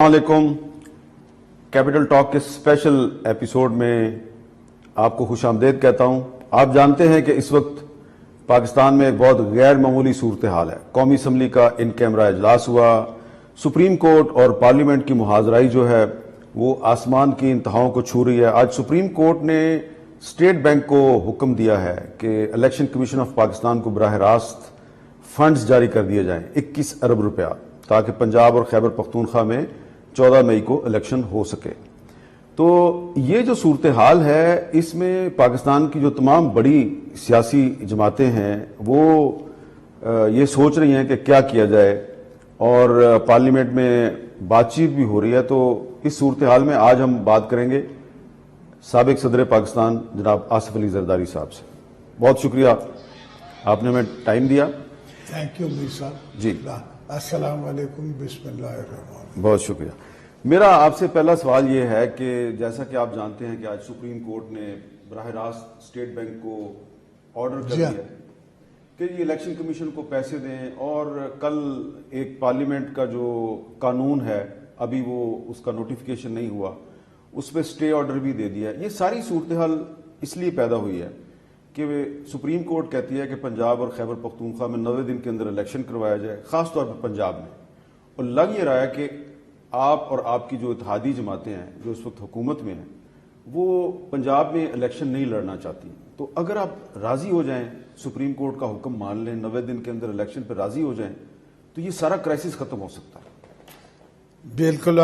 السلام علیکم۔ Capital talk کے اسپیشل ایپیسوڈ میں آپ کو خوش آمدید کہتا ہوں۔ آپ جانتے ہیں کہ اس وقت پاکستان میں ایک بہت غیر معمولی صورتحال ہے۔ قومی اسمبلی کا ان کیمرہ اجلاس ہوا، سپریم کورٹ اور پارلیمنٹ کی محاذرائی جو ہے وہ آسمان کی انتہاؤں کو چھو رہی ہے۔ آج سپریم کورٹ نے اسٹیٹ بینک کو حکم دیا ہے کہ الیکشن کمیشن آف پاکستان کو براہ راست فنڈز جاری کر دیے جائیں 21 ارب روپیہ، تاکہ پنجاب اور خیبر پختونخوا میں 14 مئی کو الیکشن ہو سکے۔ تو یہ جو صورتحال ہے، اس میں پاکستان کی جو تمام بڑی سیاسی جماعتیں ہیں وہ یہ سوچ رہی ہیں کہ کیا کیا جائے، اور پارلیمنٹ میں بات چیت بھی ہو رہی ہے۔ تو اس صورتحال میں آج ہم بات کریں گے سابق صدر پاکستان جناب آصف علی زرداری صاحب سے۔ بہت شکریہ، آپ نے ہمیں ٹائم دیا۔ تھینک یو میر صاحب۔ جی السلام علیکم، بسم اللہ الرحمن۔ بہت شکریہ۔ میرا آپ سے پہلا سوال یہ ہے کہ جیسا کہ آپ جانتے ہیں کہ آج سپریم کورٹ نے براہ راست اسٹیٹ بینک کو آرڈر کر دیا کہ یہ الیکشن کمیشن کو پیسے دیں، اور کل ایک پارلیمنٹ کا جو قانون ہے ابھی وہ اس کا نوٹیفیکیشن نہیں ہوا، اس پہ اسٹے آرڈر بھی دے دیا۔ یہ ساری صورتحال اس لیے پیدا ہوئی ہے کہ سپریم کورٹ کہتی ہے کہ پنجاب اور خیبر پختونخوا میں 90 دن کے اندر الیکشن کروایا جائے، خاص طور پر پنجاب میں، اور لگ یہ رہا ہے کہ آپ اور آپ کی جو اتحادی جماعتیں ہیں جو اس وقت حکومت میں ہیں وہ پنجاب میں الیکشن نہیں لڑنا چاہتی۔ تو اگر آپ راضی ہو جائیں، سپریم کورٹ کا حکم مان لیں، 90 دن کے اندر الیکشن پہ راضی ہو جائیں، تو یہ سارا کرائسس ختم ہو سکتا ہے۔ بالکل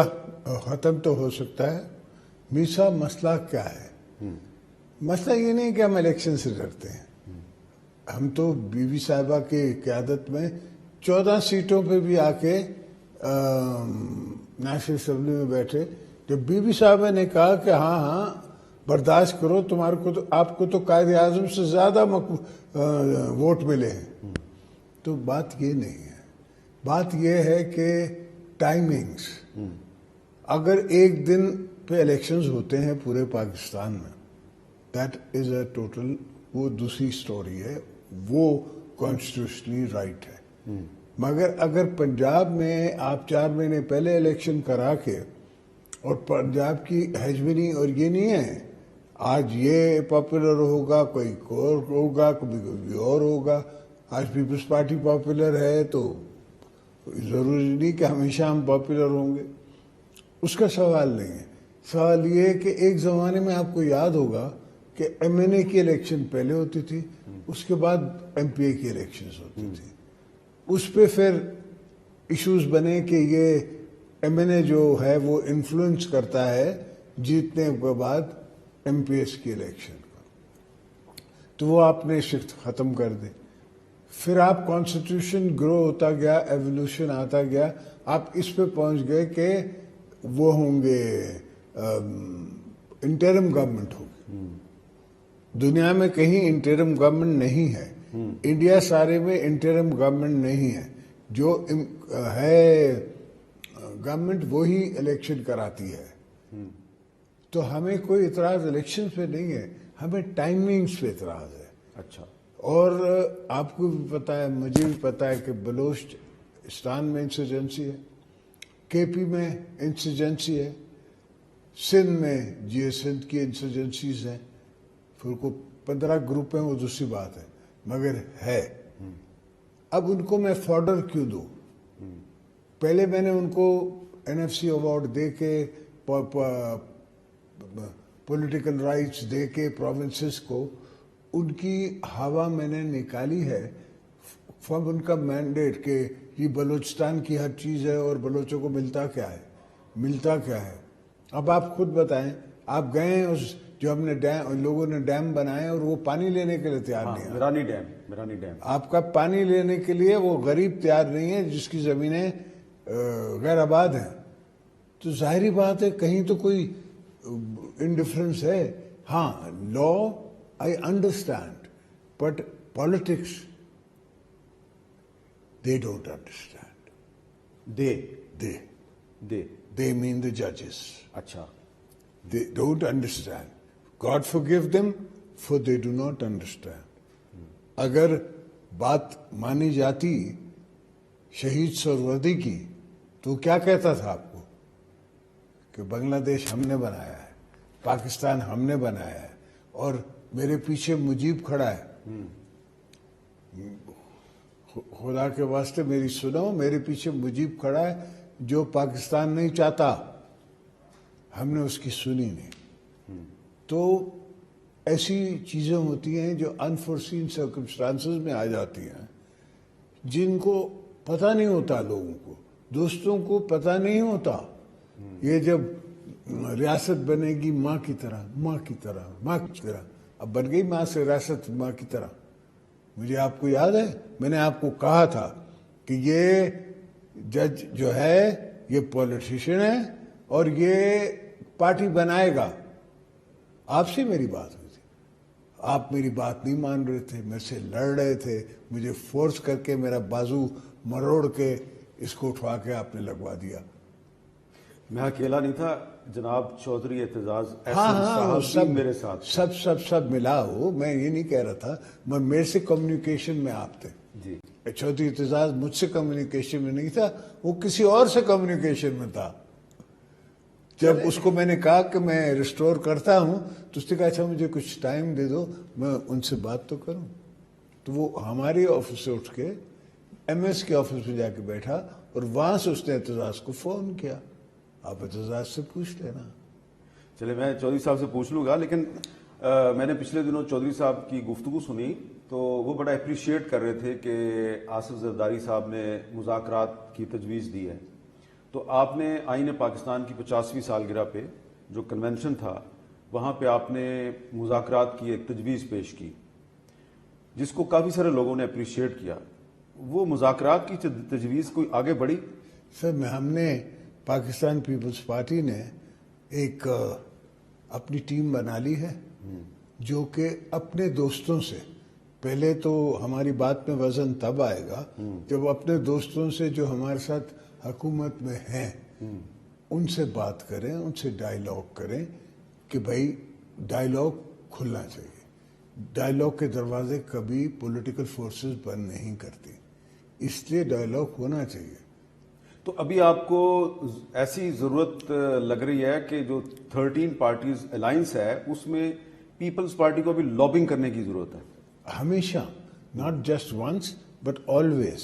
ختم تو ہو سکتا ہے۔ میر صاحب، مسئلہ کیا ہے؟ مسئلہ یہ نہیں کہ ہم الیکشن سے ڈرتے ہیں۔ ہم تو بی بی صاحبہ کی قیادت میں 14 سیٹوں پہ بھی آ کے نیشنل اسمبلی میں بیٹھے۔ جب بی بی صاحبہ نے کہا کہ ہاں برداشت کرو، تمہارے کو تو، آپ کو تو قائد اعظم سے زیادہ ووٹ ملے ہیں، تو بات یہ نہیں ہے۔ بات یہ ہے کہ ٹائمنگز، اگر ایک دن پہ الیکشنز ہوتے ہیں پورے پاکستان میں، دیٹ از اے ٹوٹل، وہ دوسری سٹوری ہے، وہ کانسٹیٹیوشنلی رائٹ ہے۔ مگر اگر پنجاب میں آپ 4 مہینے پہلے الیکشن کرا کے، اور پنجاب کی ہیجمنی، اور یہ نہیں ہے آج یہ پاپولر ہوگا، کوئی اور ہوگا، کبھی کوئی اور ہوگا۔ آج پیپلز پارٹی پاپولر ہے تو ضروری نہیں کہ ہمیشہ ہم پاپولر ہوں گے، اس کا سوال نہیں ہے۔ سوال یہ ہے کہ ایک زمانے میں آپ کو یاد ہوگا کہ ایم این اے کی الیکشن پہلے ہوتی تھی، اس کے بعد ایم پی اے کی الیکشنز ہوتی تھی۔ اس پہ پھر ایشوز بنے کہ یہ ایم این اے جو ہے وہ انفلوئنس کرتا ہے جیتنے کے بعد ایم پی ایس کی الیکشن کو، تو وہ آپ نے شفٹ ختم کر دے۔ پھر آپ کانسٹیٹیوشن گرو ہوتا گیا، ایولیوشن آتا گیا، آپ اس پہ پہنچ گئے کہ وہ ہوں گے انٹرم گورنمنٹ ہوگی۔ دنیا میں کہیں انٹرم گورنمنٹ نہیں ہے، انڈیا سارے میں انٹرم گورنمنٹ نہیں ہے۔ جو ہے گورنمنٹ وہی الیکشن کراتی ہے۔ تو ہمیں کوئی اعتراض الیکشن پہ نہیں ہے، ہمیں ٹائمنگز پہ اعتراض ہے۔ اچھا، اور آپ کو بھی پتا ہے، مجھے بھی پتا ہے کہ بلوچستان میں انسرجنسی ہے، کے پی میں انسرجنسی ہے، سندھ میں جی اے سندھ کی انسرجنسیز ہیں، پھر کو 15 گروپ ہیں، وہ دوسری بات ہے، مگر ہے۔ اب ان کو میں فارڈر کیوں دوں؟ پہلے میں نے ان کو این ایف سی ایوارڈ دے کے، پولیٹیکل رائٹس دے کے پروونسز کو، ان کی ہوا میں نے نکالی ہے فرام ان کا مینڈیٹ کہ یہ بلوچستان کی ہر چیز ہے اور بلوچوں کو ملتا کیا ہے۔ اب آپ خود بتائیں، آپ گئے ہیں اس جو ہم نے لوگوں نے ڈیم بنائے اور وہ پانی لینے کے لیے تیار نہیں ہے۔ میرانی ڈیم آپ کا پانی لینے کے لیے وہ غریب تیار نہیں ہے جس کی زمینیں غیر آباد ہیں۔ تو ظاہری بات ہے کہیں تو کوئی انڈیفرنس ہے۔ ہاں، لا I understand, but politics they don't understand. They mean the judges. اچھا، They don't understand. God forgive them for they do not understand. اگر بات مانی جاتی شہید سہروردی کی تو کیا کہتا تھا آپ کو کہ بنگلہ دیش ہم نے بنایا ہے, پاکستان ہم نے بنایا ہے, اور میرے پیچھے مجیب کھڑا ہے. خدا کے واسطے میری سنو, میرے پیچھے مجیب کھڑا ہے جو پاکستان نہیں چاہتا, ہم نے اس کی سنی نہیں. تو ایسی چیزیں ہوتی ہیں جو انفورسین سرکمسٹانسز میں آ جاتی ہیں, جن کو پتہ نہیں ہوتا, لوگوں کو, دوستوں کو پتہ نہیں ہوتا. یہ جب ریاست بنے گی ماں کی طرح, ماں کی طرح, ماں کی طرح, اب بن گئی ماں سے ریاست ماں کی طرح. مجھے آپ کو یاد ہے میں نے آپ کو کہا تھا کہ یہ جج جو ہے یہ پولیٹیشین ہے اور یہ پارٹی بنائے گا. آپ سے میری بات ہوئی تھی, آپ میری بات نہیں مان رہے تھے, میرے سے لڑ رہے تھے, مجھے فورس کر کے میرا بازو مروڑ کے اس کو اٹھوا کے آپ نے لگوا دیا. میں اکیلا نہیں تھا جناب چودھری اعتزاز ہاں احسن ہاں صاحب بھی میرے ساتھ تھے. سب ملا ہو, میں یہ نہیں کہہ رہا تھا, میرے سے کمیونیکیشن میں آپ تھے. جی چودھری اعتزاز مجھ سے کمیونیکیشن میں نہیں تھا, وہ کسی اور سے کمیونیکیشن میں تھا. جب اس کو میں نے کہا کہ میں ریسٹور کرتا ہوں تو اس نے کہا اچھا مجھے کچھ ٹائم دے دو, میں ان سے بات تو کروں. تو وہ ہماری آفس سے اٹھ کے ایم ایس کے آفس میں جا کے بیٹھا اور وہاں سے اس نے اعتزاز کو فون کیا. آپ اعتزاز سے پوچھ لینا. چلے میں چودھری صاحب سے پوچھ لوں گا, لیکن میں نے پچھلے دنوں چودھری صاحب کی گفتگو سنی تو وہ بڑا اپریشیٹ کر رہے تھے کہ آصف زرداری صاحب نے مذاکرات کی تجویز دی ہے. تو آپ نے آئین پاکستان کی 50ویں سالگرہ پہ جو کنونشن تھا وہاں پہ آپ نے مذاکرات کی ایک تجویز پیش کی جس کو کافی سارے لوگوں نے اپریشیٹ کیا. وہ مذاکرات کی تجویز کوئی آگے بڑھی؟ سر ہم نے پاکستان پیپلز پارٹی نے ایک اپنی ٹیم بنا لی ہے جو کہ اپنے دوستوں سے, پہلے تو ہماری بات میں وزن تب آئے گا جب اپنے دوستوں سے جو ہمارے ساتھ حکومت میں ہیں ان سے بات کریں, ان سے ڈائیلاگ کریں کہ بھائی ڈائیلاگ کھلنا چاہیے. ڈائیلاگ کے دروازے کبھی پولیٹیکل فورسز بند نہیں کرتی, اس لیے ڈائیلاگ ہونا چاہیے. تو ابھی آپ کو ایسی ضرورت لگ رہی ہے کہ جو 13 پارٹیز الائنس ہے اس میں پیپلز پارٹی کو ابھی لابنگ کرنے کی ضرورت ہے؟ ہمیشہ, not just once but always.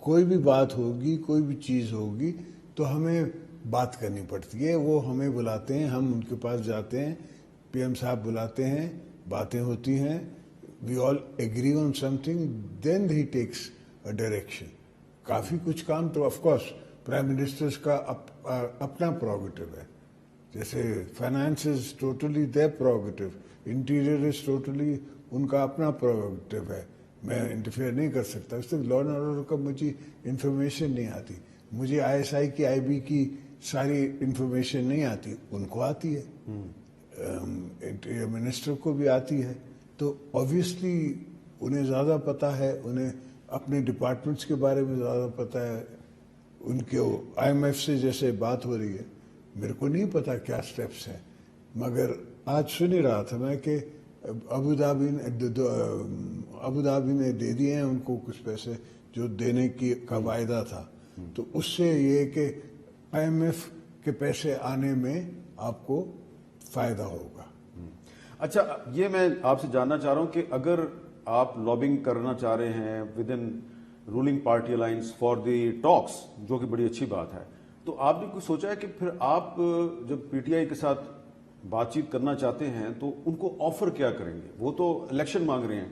کوئی بھی بات ہوگی, کوئی بھی چیز ہوگی تو ہمیں بات کرنی پڑتی ہے. وہ ہمیں بلاتے ہیں, ہم ان کے پاس جاتے ہیں, پی ایم صاحب بلاتے ہیں, باتیں ہوتی ہیں, we all agree on something, then he takes a direction. کافی کچھ کام تو آف کورس پرائم منسٹرز کا اپنا پروگیٹو ہے, جیسے finance is totally their prerogative, interior is totally ان کا اپنا پروگیٹو ہے, میں انٹرفیئر نہیں کر سکتا. اس لیے لا اینڈ آرڈر کا مجھے انفارمیشن نہیں آتی, مجھے آئی ایس آئی کی, آئی بی کی ساری انفارمیشن نہیں آتی, ان کو آتی ہے, انٹیریئر منسٹر کو بھی آتی ہے. تو آبویسلی انہیں زیادہ پتہ ہے, انہیں اپنے ڈپارٹمنٹس کے بارے میں زیادہ پتہ ہے. ان کے آئی ایم ایف سے جیسے بات ہو رہی ہے, میرے کو نہیں پتا کیا سٹیپس ہیں, مگر آج سن ہی رہا تھا میں کہ ابو دھابی نے دے دیے ہیں ان کو کچھ پیسے جو دینے کی کا وعدہ تھا. تو اس سے یہ کہ آئی ایم ایف کے پیسے آنے میں آپ کو فائدہ ہوگا. اچھا, یہ میں آپ سے جاننا چاہ رہا ہوں کہ اگر آپ لابنگ کرنا چاہ رہے ہیں with in ruling party alliance for the talks, جو کہ بڑی اچھی بات ہے, تو آپ نے کچھ سوچا ہے کہ پھر آپ جب پی ٹی آئی کے ساتھ بات چیت کرنا چاہتے ہیں تو ان کو آفر کیا کریں گے؟ وہ تو الیکشن مانگ رہے ہیں.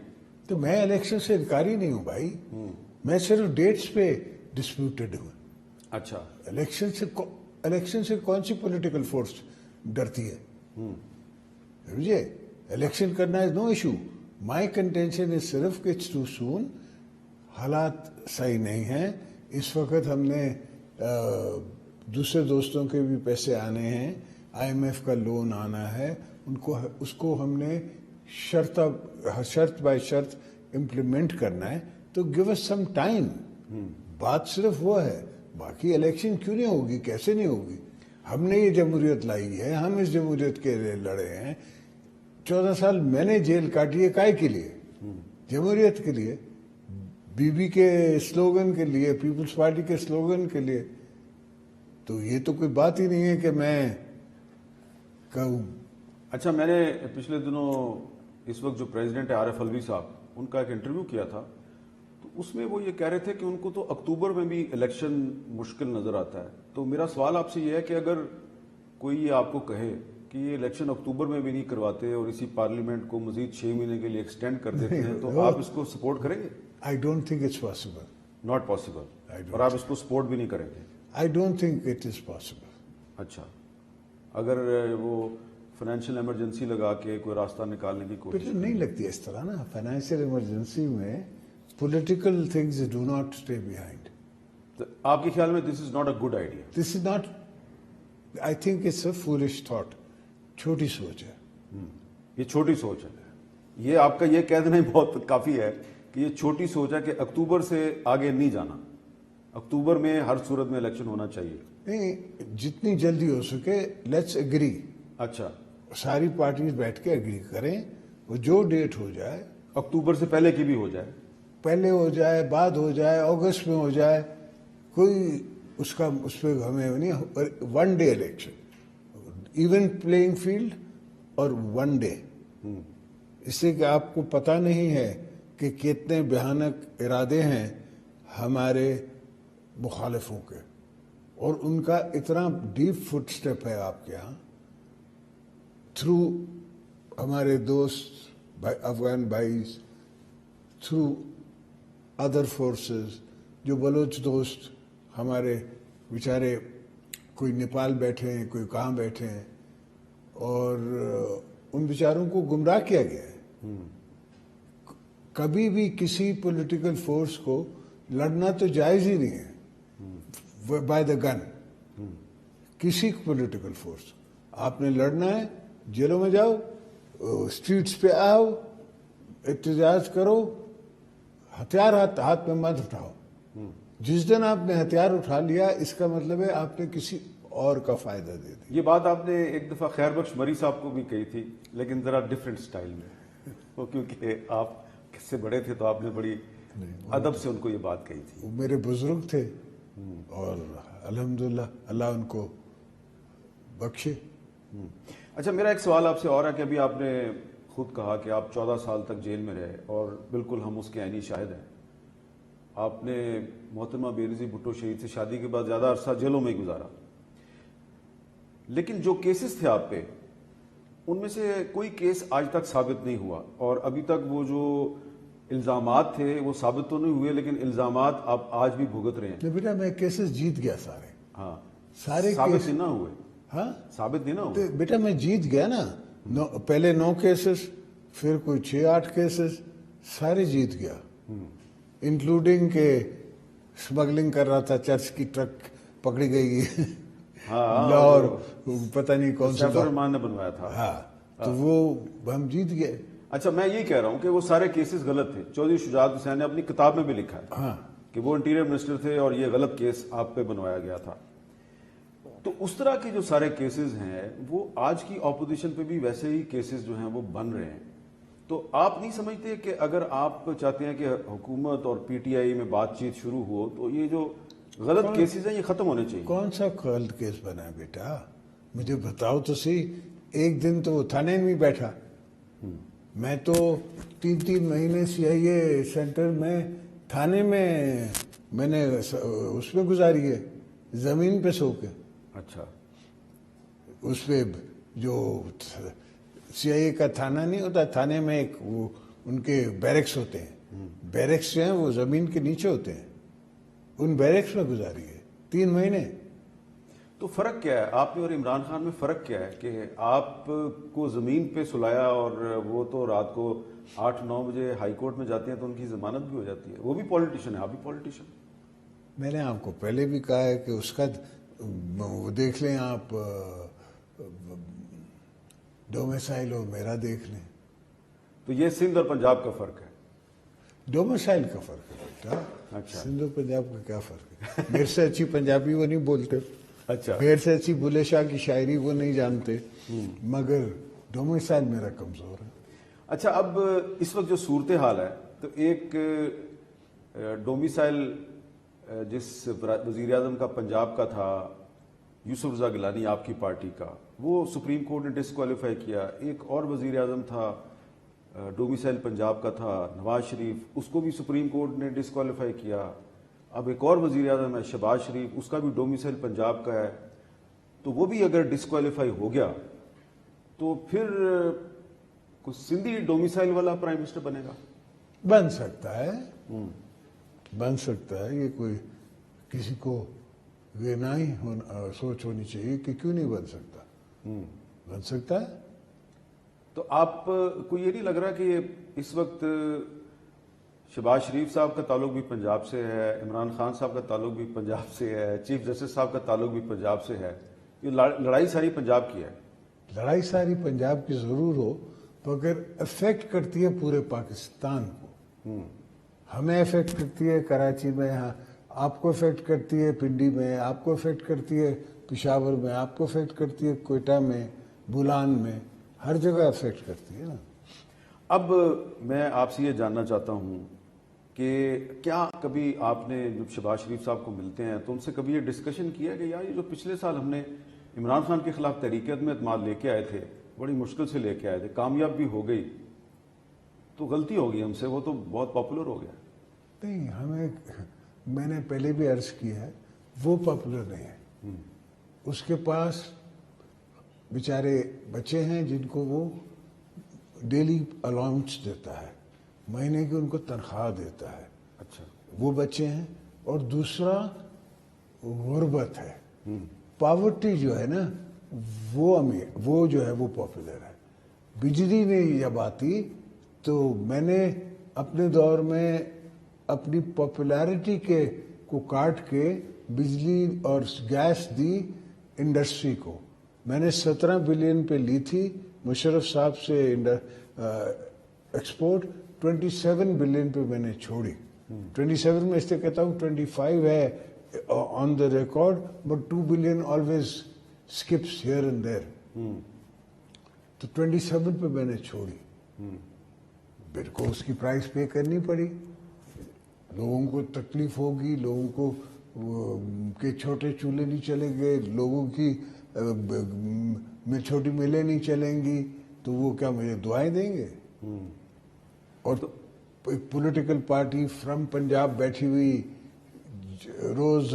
تو میں الیکشن سے انکاری نہیں ہوں بھائی, میں صرف ڈیٹس پہ ڈسپیوٹڈ ہوں. اچھا, الیکشن سے کون سی پولیٹیکل فورس ڈرتی ہے؟ مجھے الیکشن کرنا از نو ایشو. مائی کنٹینشن از صرف کہ اٹس ٹو سون, حالات صحیح نہیں ہیں اس وقت. ہم نے دوسرے دوستوں کے بھی پیسے آنے ہیں, آئی ایم ایف کا لون آنا ہے, ان کو اس کو ہم نے شرط بائی شرط امپلیمنٹ کرنا ہے. تو گیو اس سم ٹائم. بات صرف وہ ہے, باقی الیکشن کیوں نہیں ہوگی, کیسے نہیں ہوگی؟ ہم نے یہ جمہوریت لائی ہے, ہم اس جمہوریت کے لیے لڑے ہیں. 14 سال میں نے جیل کاٹی ہے, کائے کے لیے؟ جمہوریت کے لیے, بی بی کے سلوگن کے لیے, پیپلز پارٹی کے سلوگن کے لیے. تو یہ تو کوئی بات ہی نہیں ہے کہ میں کہوں. اچھا، میں نے پچھلے دنوں اس وقت جو پریزیڈنٹ ہے عارف الوی صاحب، ان کا ایک انٹرویو کیا تھا، تو اس میں وہ یہ کہہ رہے تھے کہ ان کو تو اکتوبر میں بھی الیکشن مشکل نظر آتا ہے. تو میرا سوال آپ سے یہ ہے کہ اگر کوئی یہ آپ کو کہے کہ یہ الیکشن اکتوبر میں بھی نہیں کرواتے اور اسی پارلیمنٹ کو مزید 6 مہینے کے لیے ایکسٹینڈ کر دیتے ہیں، تو آپ اس کو سپورٹ کریں گے؟ I don't think it's possible. Not possible. اور آپ اس کو سپورٹ بھی نہیں کریں گے؟ I don't think it is possible. اچھا، اگر وہ فائنینشیل ایمرجنسی لگا کے کوئی راستہ نکالنے کی کوشش؟ پھر نہیں لگتی اس طرح نا. فائنینشیل ایمرجنسی میں political things do not stay behind. تو آپ کے خیال میں this is not a good idea? This is not, I think it's a foolish thought. چھوٹی سوچ ہے. یہ چھوٹی سوچ ہے. یہ آپ کا یہ کہہ دینا ہی بہت کافی ہے کہ یہ چھوٹی سوچ ہے کہ اکتوبر سے آگے نہیں جانا، اکتوبر میں ہر صورت میں الیکشن ہونا چاہیے. نہیں, جتنی جلدی ہو سکے لیٹس اگری. اچھا، ساری پارٹیز بیٹھ کے اگری کریں, وہ جو ڈیٹ ہو جائے, اکتوبر سے پہلے کی بھی ہو جائے, پہلے ہو جائے, بعد ہو جائے, اگست میں ہو جائے, کوئی اس پہ ہمیں نہیں. One day election, even playing field اور ون ڈے, اس سے کہ آپ کو پتہ نہیں ہے کہ کتنے بھیانک ارادے ہیں ہمارے مخالفوں کے, اور ان کا اتنا ڈیپ فٹ سٹیپ ہے آپ کے یہاں تھرو ہمارے دوست افغان بھائیز, تھرو ادر فورسز, جو بلوچ دوست ہمارے بیچارے کوئی نیپال بیٹھے ہیں, کوئی کہاں بیٹھے ہیں, اور ان بیچاروں کو گمراہ کیا گیا ہے. کبھی بھی کسی پولیٹیکل فورس کو لڑنا تو جائز ہی نہیں ہے بائی دا گن. کسی پولیٹیکل فورس آپ نے لڑنا ہے, جیلوں میں جاؤ, اسٹریٹس پہ آؤ, احتجاج کرو, ہتھیار ہاتھ میں مت اٹھاؤ. جس دن آپ نے ہتھیار اٹھا لیا, اس کا مطلب ہے آپ نے کسی اور کا فائدہ دے دیا. یہ بات آپ نے ایک دفعہ خیر بخش مری صاحب کو بھی کہی تھی, لیکن ذرا ڈفرینٹ سٹائل میں, وہ کیونکہ آپ کس سے بڑے تھے تو آپ نے بڑی ادب سے ان کو یہ بات کہی تھی. وہ میرے بزرگ تھے, اور الحمدللہ اللہ ان کو بخشے. اچھا, میرا ایک سوال آپ سے اور ہے کہ ابھی آپ نے خود کہا کہ آپ 14 سال تک جیل میں رہے, اور بالکل ہم اس کے عینی شاہد ہیں. آپ نے محترمہ بے نظیر بھٹو شہید سے شادی کے بعد زیادہ عرصہ جیلوں میں گزارا, لیکن جو کیسز تھے آپ پہ, ان میں سے کوئی کیس آج تک ثابت نہیں ہوا, اور ابھی تک وہ جو الزامات تھے وہ ثابت تو نہیں ہوئے, لیکن الزامات آپ آج بھی بھگت رہے ہیں. بیٹا میں کیسز جیت گیا سارے. ہاں, سارے ثابت نہیں نہ ہوئے. ہاں, ثابت نہیں نہ ہوئے. بیٹا میں جیت گیا نا. پہلے 9 کیسز, پھر کوئی 6-8 کیسز, سارے جیت گیا. انکلوڈنگ کہ اسمگلنگ کر رہا تھا, چرچ کی ٹرک پکڑی گئی لاہور, پتہ نہیں کون سا سیف الرحمان نے بنوایا تھا. ہاں, تو وہ ہم جیت گئے. اچھا, میں یہی کہہ رہا ہوں کہ وہ سارے کیسز غلط تھے. چودھری شجاعت حسین نے اپنی کتاب میں بھی لکھا ہے کہ وہ انٹیریئر منسٹر تھے اور یہ غلط کیس آپ پہ بنوایا گیا تھا. تو اس طرح کے جو سارے کیسز ہیں, وہ آج کی اپوزیشن پہ بھی ویسے ہی کیسز جو ہیں وہ بن رہے ہیں. تو آپ نہیں سمجھتے کہ اگر آپ چاہتے ہیں کہ حکومت اور پی ٹی آئی میں بات چیت شروع ہو, تو یہ جو غلط کیسز ہیں یہ ختم ہونے چاہیے؟ کون سا غلط کیس بنا ہے بیٹا, مجھے بتاؤ تو صحیح. ایک دن تو تھانے میں بیٹھا, میں تو 3 مہینے سی آئی اے سینٹر میں تھانے میں نے اس میں گزاری ہے, زمین پہ سو کے. اچھا, اس پہ جو سی آئی اے کا تھانہ نہیں ہوتا, تھانے میں ایک وہ ان کے بیرکس ہوتے ہیں, بیرکس جو ہیں وہ زمین کے نیچے ہوتے ہیں, ان بیرکس میں گزاری ہے 3 مہینے. تو فرق کیا ہے آپ میں اور عمران خان میں؟ فرق کیا ہے کہ آپ کو زمین پہ سلایا, اور وہ تو رات کو 8-9 بجے ہائی کورٹ میں جاتے ہیں تو ان کی ضمانت بھی ہو جاتی ہے. وہ بھی پولیٹیشن ہے, آپ بھی پولیٹیشن. میں نے آپ کو پہلے بھی کہا ہے کہ اس کا وہ دیکھ لیں آپ, ڈومیسائل اور میرا دیکھ لیں. تو یہ سندھ اور پنجاب کا فرق ہے. ڈومیسائل کا فرق ہے بیٹا. اچھا, سندھ اور پنجاب کا کیا فرق ہے؟ میرے سے اچھی پنجابی وہ نہیں بولتے, اچھا, میرے سے اچھی بلے شاہ کی شاعری وہ نہیں جانتے, مگر ڈومیسائل میرا کمزور ہے. اچھا, اب اس وقت جو صورتحال ہے, تو ایک ڈومیسائل جس وزیر اعظم کا پنجاب کا تھا, یوسف رضا گیلانی آپ کی پارٹی کا، وہ سپریم کورٹ نے ڈسکوالیفائی کیا. ایک اور وزیر اعظم تھا ڈومیسائل پنجاب کا تھا نواز شریف، اس کو بھی سپریم کورٹ نے ڈسکوالیفائی کیا. اب ایک اور وزیر اعظم ہے شہباز شریف، اس کا بھی ڈومیسائل پنجاب کا ہے. تو وہ بھی اگر ڈسکوالیفائی ہو گیا تو پھر کوئی سندھی ڈومیسائل والا پرائم منسٹر بنے گا؟ بن سکتا ہے، بن سکتا ہے. یہ کوئی کسی کو یہ نہ ہی سوچ ہونی چاہیے کہ کیوں نہیں بن سکتا، بن سکتا ہے. تو آپ کو یہ نہیں لگ رہا کہ اس وقت شہباز شریف صاحب کا تعلق بھی پنجاب سے ہے، عمران خان صاحب کا تعلق بھی پنجاب سے ہے، چیف جسٹس صاحب کا تعلق بھی پنجاب سے ہے، یہ لڑائی ساری پنجاب کی ہے؟ لڑائی ساری پنجاب کی ضرور ہو مگر افیکٹ کرتی ہے پورے پاکستان کو. ہمیں افیکٹ کرتی ہے کراچی میں، آپ کو افیکٹ کرتی ہے پنڈی میں، آپ کو افیکٹ کرتی ہے پشاور میں، آپ کو افیکٹ کرتی ہے کوئٹہ میں، بولان میں، ہر جگہ افیکٹ کرتی ہے نا. اب میں آپ سے یہ جاننا چاہتا ہوں کہ کیا کبھی آپ نے جب شہباز شریف صاحب کو ملتے ہیں تو ان سے کبھی یہ ڈسکشن کیا کہ یار یہ جو پچھلے سال ہم نے عمران خان کے خلاف تحریک عدم اعتماد لے کے آئے تھے، بڑی مشکل سے لے کے آئے تھے، کامیاب بھی ہو گئی، تو غلطی ہو گئی ہم سے، وہ تو بہت پاپولر ہو گیا؟ نہیں، ہمیں، میں نے پہلے بھی عرض کیا ہے، وہ پاپولر نہیں ہے. اس کے پاس بیچارے بچے ہیں جن کو وہ ڈیلی الاؤنس دیتا ہے، مہینے کی ان کو تنخواہ دیتا ہے. اچھا، وہ بچے ہیں. اور دوسرا غربت ہے، پاورٹی جو ہے نا وہ جو ہے وہ پاپولر ہے. بجلی میں جب آتی تو میں نے اپنے دور میں اپنی پاپولیرٹی کو کاٹ کے بجلی اور گیس دی انڈسٹری کو. میں نے 17 بلین پہ لی تھی مشرف صاحب سے ایکسپورٹ، 27 بلین پہ میں نے چھوڑی. 27 میں اس سے کہتا ہوں 25 ہے on the record, but 2 billion always skips here and there. تو 27 پہ میں نے چھوڑی. میرے کو اس کی پرائس پے کرنی پڑی. لوگوں کو تکلیف ہوگی، لوگوں کو کہ چھوٹے چولہے نہیں چلیں گے، لوگوں کی چھوٹی ملیں نہیں چلیں گی، تو وہ کیا مجھے دعائیں دیں گے؟ اور ایک پولیٹیکل پارٹی فرام پنجاب بیٹھی ہوئی روز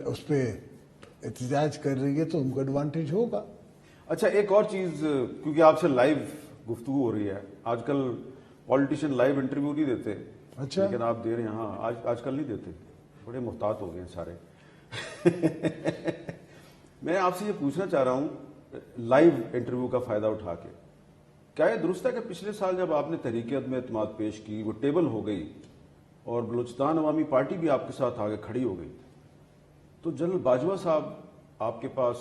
اس پہ احتجاج کر رہی ہے تو ان کو ایڈوانٹیج ہوگا. اچھا، ایک اور چیز، کیونکہ آپ سے لائیو گفتگو ہو رہی ہے، آج کل پولیٹیشین لائیو انٹرویو نہیں دیتے. اچھا، لیکن آپ دے رہے ہیں. ہاں، آج کل نہیں دیتے، بڑے محتاط ہو گئے ہیں سارے. میں آپ سے یہ پوچھنا چاہ رہا ہوں لائیو انٹرویو کا فائدہ اٹھا کے، کیا یہ درست ہے کہ پچھلے سال جب آپ نے تحریک عدم اعتماد پیش کی، وہ ٹیبل ہو گئی اور بلوچستان عوامی پارٹی بھی آپ کے ساتھ آگے کھڑی ہو گئی، تو جنرل باجوہ صاحب آپ کے پاس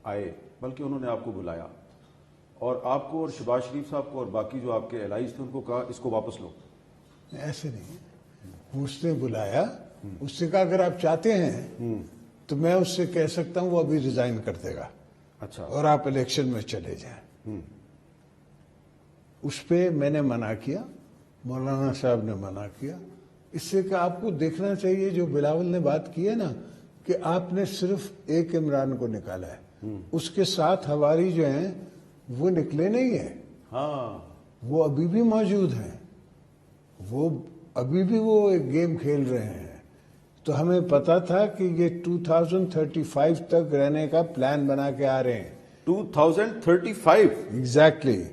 آئے، بلکہ انہوں نے آپ کو بلایا اور آپ کو اور شہباز شریف صاحب کو اور باقی جو آپ کے الائز تھے ان کو کہا اس کو واپس لو؟ ایسے نہیں، اس نے بلایا، اس سے کہا اگر آپ چاہتے ہیں تو میں اس سے کہہ سکتا ہوں وہ ابھی ریزائن کر دے گا. اچھا، اور آپ الیکشن میں چلے جائیں. اس پہ میں نے منع کیا، مولانا صاحب نے منع کیا. اس سے کہ آپ کو دیکھنا چاہیے جو بلاول نے بات کی ہے نا کہ آپ نے صرف ایک عمران کو نکالا ہے، اس کے ساتھ ہواری جو ہیں وہ نکلے نہیں ہیں. ہاں، وہ ابھی بھی موجود ہیں، وہ ابھی بھی وہ ایک گیم کھیل رہے ہیں. تو ہمیں پتا تھا کہ یہ 2035 تک رہنے کا پلان بنا کے آ رہے ہیں. 2035؟ ایگزیکٹلی.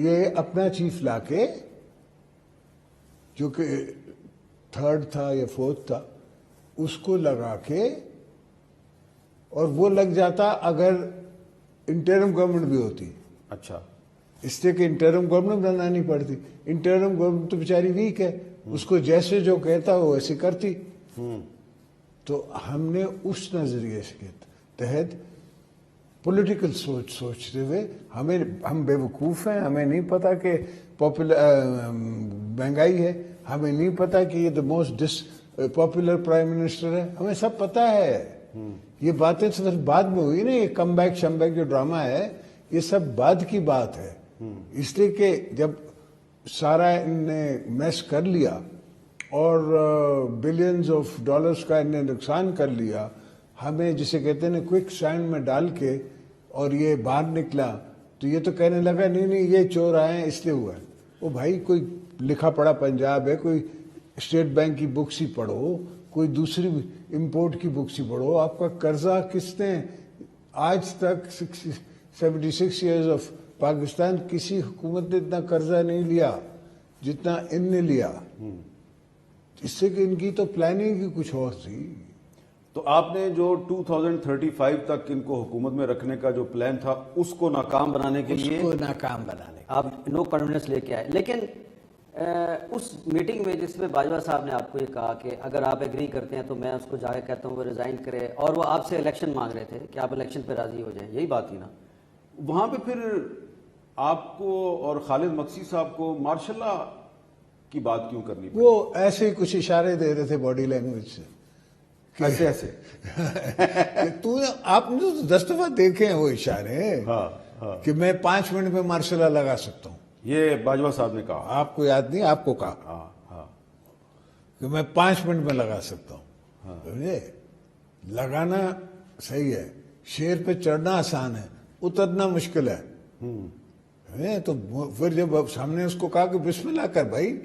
یہ اپنا چیف لا کے، جو کہ 3rd تھا یا 4th تھا، اس کو لگا کے، اور وہ لگ جاتا اگر انٹرم گورنمنٹ بھی ہوتی. اچھا، اس لیے کہ انٹرم گورنمنٹ بنانی پڑتی. انٹرم گورنمنٹ تو بیچاری ویک ہے، اس کو جیسے جو کہتا وہ ویسے کرتی. تو ہم نے اس نظریے کے تحت پولیٹیکل سوچتے ہوئے، ہم بے وقوف ہیں، ہمیں نہیں پتا کہ مہنگائی ہے، ہمیں نہیں پتا کہ یہ the most popular prime minister ہے، ہمیں سب پتا ہے. یہ باتیں صرف بعد میں ہوئی نا، یہ کم بیک شم بیک جو ڈرامہ ہے یہ سب بعد کی بات ہے. اس لیے کہ جب سارا ان نے میس کر لیا اور بلینز آف ڈالرز کا انہیں نقصان کر لیا، ہمیں جسے کہتے ہیں کوئک سینڈ میں ڈال کے، اور یہ باہر نکلا تو یہ تو کہنے لگا نہیں یہ چور آئے ہیں اس لیے ہوا ہے۔ وہ بھائی کوئی لکھا پڑھا پنجاب ہے، کوئی اسٹیٹ بینک کی بکس ہی پڑھو، کوئی دوسری امپورٹ کی بکس ہی پڑھو، آپ کا قرضہ کس نے آج تک 76 ایئرز آف پاکستان کسی حکومت نے اتنا قرضہ نہیں لیا جتنا ان نے لیا، اس سے کہ ان کی تو پلاننگ ہی کچھ اور تھی۔ تو آپ نے جو 2035 تک ان کو حکومت میں رکھنے کا جو پلان تھا اس کو ناکام بنانے کے لیے اس کو ناکام بنانے آپ نو کانفیڈنس لے کے آئے، لیکن اس میٹنگ میں جس میں باجوہ صاحب نے آپ کو یہ کہا کہ اگر آپ ایگری کرتے ہیں تو میں اس کو جا کے کہتا ہوں وہ ریزائن کرے، اور وہ آپ سے الیکشن مانگ رہے تھے کہ آپ الیکشن پہ راضی ہو جائیں، یہی بات تھی نا؟ وہاں پہ پھر آپ کو اور خالد مقصی صاحب کو مارشل لا کی بات کیوں کرنی پڑی؟ وہ ایسے ہی کچھ اشارے دے رہے تھے باڈی لینگویج سے، ایسے ایسے آپ نے تو 10 دفعہ دیکھے ہیں وہ اشارے کہ میں 5 منٹ میں مارشل لا لگا سکتا ہوں، یہ باجوہ صاحب نے کہا۔ آپ کو یاد نہیں، آپ کو کہا کہ میں 5 منٹ میں لگا سکتا ہوں۔ سمجھے؟ لگانا صحیح ہے، شیر پہ چڑھنا آسان ہے، اترنا مشکل ہے۔ تو پھر جب سامنے اس کو کہا کہ بسم اللہ کر بھائی،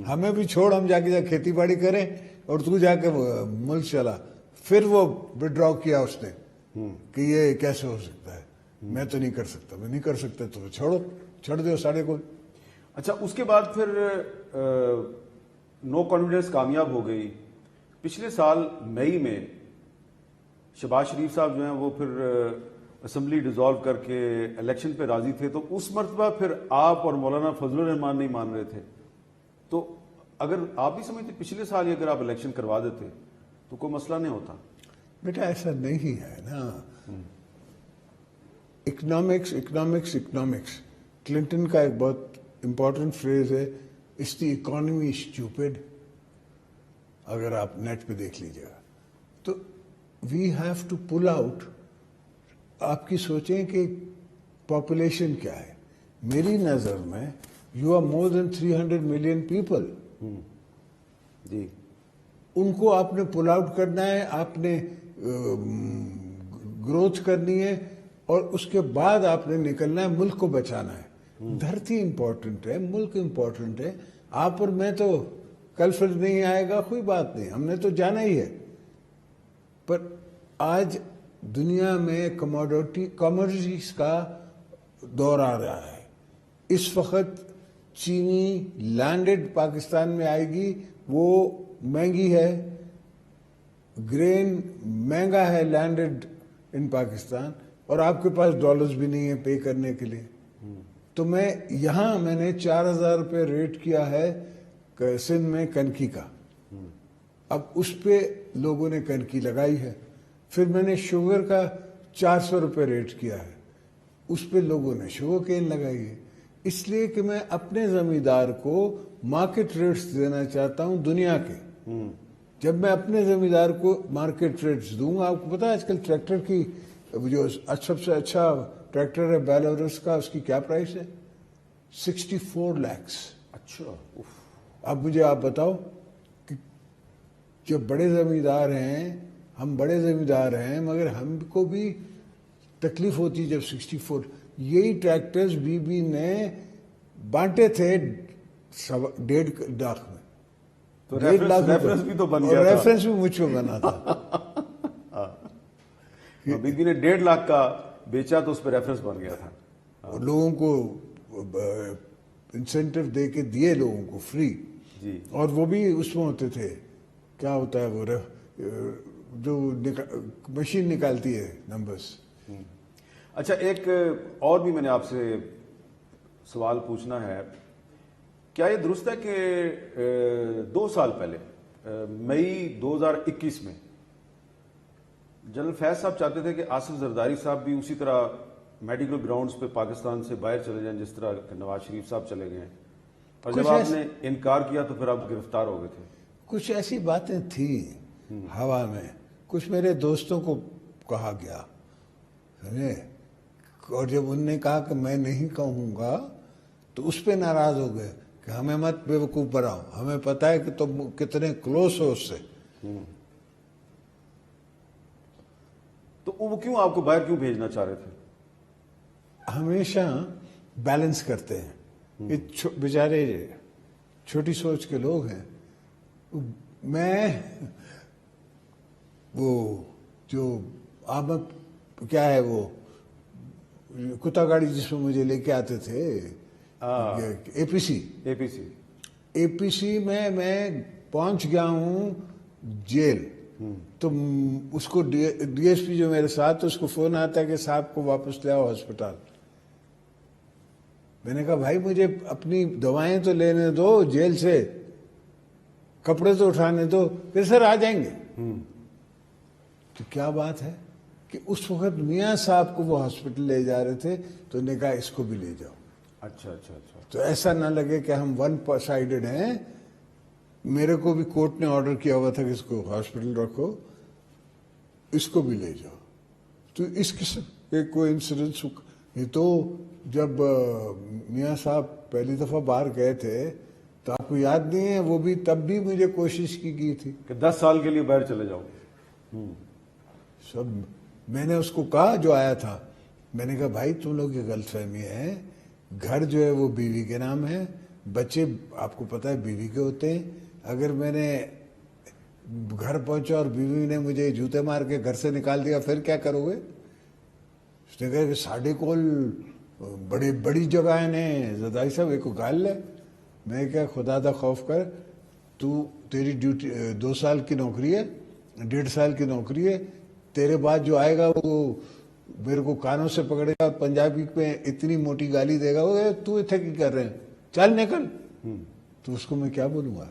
ہمیں بھی چھوڑ، ہم جا کے کھیتی باڑی کریں اور تو جا کے ملک چلا، پھر وہ وڈرا کیا اس نے کہ یہ کیسے ہو سکتا ہے، میں تو نہیں کر سکتا، میں نہیں کر سکتا، تو چھوڑ دو ساڑھے کو۔ اچھا، اس کے بعد پھر نو کانفیڈنس کامیاب ہو گئی۔ پچھلے سال مئی میں شہباز شریف صاحب جو ہیں وہ پھر اسمبلی ڈیزالو کر کے الیکشن پہ راضی تھے، تو اس مرتبہ پھر آپ اور مولانا فضل الرحمان نہیں مان رہے تھے۔ تو اگر آپ بھی سمجھتے پچھلے سال ہی اگر آپ الیکشن کروا دیتے تو کوئی مسئلہ نہیں ہوتا؟ بیٹا ایسا نہیں ہے نا، اکنامکس کلنٹن کا ایک بہت امپورٹنٹ فریز ہے، اس دی اکانومی اسٹوپڈ، اگر آپ نیٹ پہ دیکھ لیجیے گا تو we have to pull out. آپ کی سوچیں کہ پاپولیشن کیا ہے، میری نظر میں you are more than 300 million people, جی، ان کو آپ نے پل آؤٹ کرنا ہے، آپ نے گروتھ کرنی ہے، اور اس کے بعد آپ نے نکلنا ہے، ملک کو بچانا ہے۔ دھرتی امپورٹنٹ ہے، ملک امپورٹنٹ ہے، آپ اور میں تو کل پھر نہیں آئے گا، کوئی بات نہیں، ہم نے تو جانا ہی ہے۔ پر آج دنیا میں کموڈیٹیز کا دور آ رہا ہے، اس وقت چینی لینڈڈ پاکستان میں آئے گی، وہ مہنگی ہے، گرین مہنگا ہے لینڈڈ ان پاکستان، اور آپ کے پاس ڈالرز بھی نہیں ہیں پے کرنے کے لیے۔ تو میں نے 4000 روپے ریٹ کیا ہے سندھ میں کنکی کا، اب اس پہ لوگوں نے کنکی لگائی ہے۔ پھر میں نے شوگر کا 400 روپے ریٹ کیا ہے، اس پہ لوگوں نے شوگر کین لگائی ہے، اس لیے کہ میں اپنے زمیندار کو مارکیٹ ریٹس دینا چاہتا ہوں دنیا کے۔ جب میں اپنے زمیندار کو مارکیٹ ریٹس دوں گا، آپ کو پتا ہے آج کل ٹریکٹر کی جو سب سے اچھا ٹریکٹر ہے بیلاروس کا، اس کی کیا پرائس ہے؟ 64 لاکھ۔ اچھا، اب مجھے آپ بتاؤ کہ جو بڑے زمیندار ہیں، ہم بڑے زمیندار ہیں، مگر ہم کو بھی تکلیف ہوتی جب 64 یہی ٹریکٹرز بی نے بانٹے تھے 1.5 لاکھ میں، تو ریفرنس بھی تو بن گیا تھا، ریفرنس بھی مجھ کو بنا تھا۔ بی بی نے 1.5 لاکھ کا بیچا تو اس پہ ریفرنس بن گیا تھا، لوگوں کو انسینٹیو دے کے دیے لوگوں کو فری، جی، اور اور وہ بھی اس میں ہوتے تھے، کیا ہوتا ہے وہ جو مشین نکالتی ہے نمبرز۔ اچھا، ایک اور بھی میں نے آپ سے سوال پوچھنا ہے، کیا یہ درست ہے کہ 2 سال پہلے مئی 2021 میں جنرل فیض صاحب چاہتے تھے کہ آصف زرداری صاحب بھی اسی طرح میڈیکل گراؤنڈز پہ پاکستان سے باہر چلے جائیں جس طرح نواز شریف صاحب چلے گئے ہیں، اور جب آپ نے انکار کیا تو پھر آپ گرفتار ہو گئے تھے؟ کچھ ایسی باتیں تھیں ہوا میں، کچھ میرے دوستوں کو کہا گیا، سمجھے، اور جب انہوں نے کہا کہ میں نہیں کہوں گا تو اس پہ ناراض ہو گئے کہ کہ ہمیں مت بیوقوف بناؤ، ہمیں پتہ ہے کہ تم کتنے کلوز ہو اس سے. تو وہ کیوں آپ کو باہر کیوں بھیجنا چاہ رہے تھے؟ ہمیشہ بیلنس کرتے ہیں. یہ بیچارے چھوٹی سوچ کے لوگ ہیں. میں وہ جو آمد کیا ہے وہ کتا گاڑی جس میں مجھے لے کے آتے تھے، اے پی سی، اے پی سی میں پہنچ گیا ہوں جیل. تو اس کو ڈی ایس پی جو میرے ساتھ، اس کو فون آتا ہے کہ صاحب کو واپس لے آؤ ہسپتال. میں نے کہا بھائی مجھے اپنی دوائیں تو لینے دو جیل سے، کپڑے تو اٹھانے دو. پھر سر آ جائیں گے. تو کیا بات ہے کہ اس وقت میاں صاحب کو وہ ہاسپٹل لے جا رہے تھے، تو انہوں نے کہا اس کو بھی لے جاؤ. اچھا اچھا اچھا. تو ایسا نہ لگے کہ ہم ون سائیڈڈ ہیں. میرے کو بھی کورٹ نے آرڈر کیا ہوا تھا کہ اس کو ہاسپٹل رکھو، اس کو بھی لے جاؤ. تو اس قسم کے کوئی انسیڈنس. یہ تو جب میاں صاحب پہلی دفعہ باہر گئے تھے تو آپ کو یاد نہیں ہے، وہ بھی تب بھی مجھے کوشش کی گئی تھی کہ 10 سال کے لیے باہر چلے جاؤ. سب میں نے اس کو کہا جو آیا تھا، میں نے کہا بھائی تم لوگ کی غلط فہمی ہے. گھر جو ہے وہ بیوی کے نام ہے، بچے آپ کو پتہ ہے بیوی کے ہوتے ہیں. اگر میں نے گھر پہنچا اور بیوی نے مجھے جوتے مار کے گھر سے نکال دیا پھر کیا کرو گے؟ اس نے کہا کہ ساڑھے کول بڑی جگہ نے زدائی صاحب ایک کو گال لے. میں کہا خدا دا خوف کر، تو تیری ڈیوٹی 2 سال کی نوکری ہے، 1.5 سال کی نوکری ہے. تیرے بعد جو آئے گا وہ میرے کو کانوں سے پکڑے گا، پنجابی پہ اتنی موٹی گالی دے گا، وہ تو اتنے کی کر رہے ہیں، چل نکل. تو اس کو میں کیا بولوں گا؟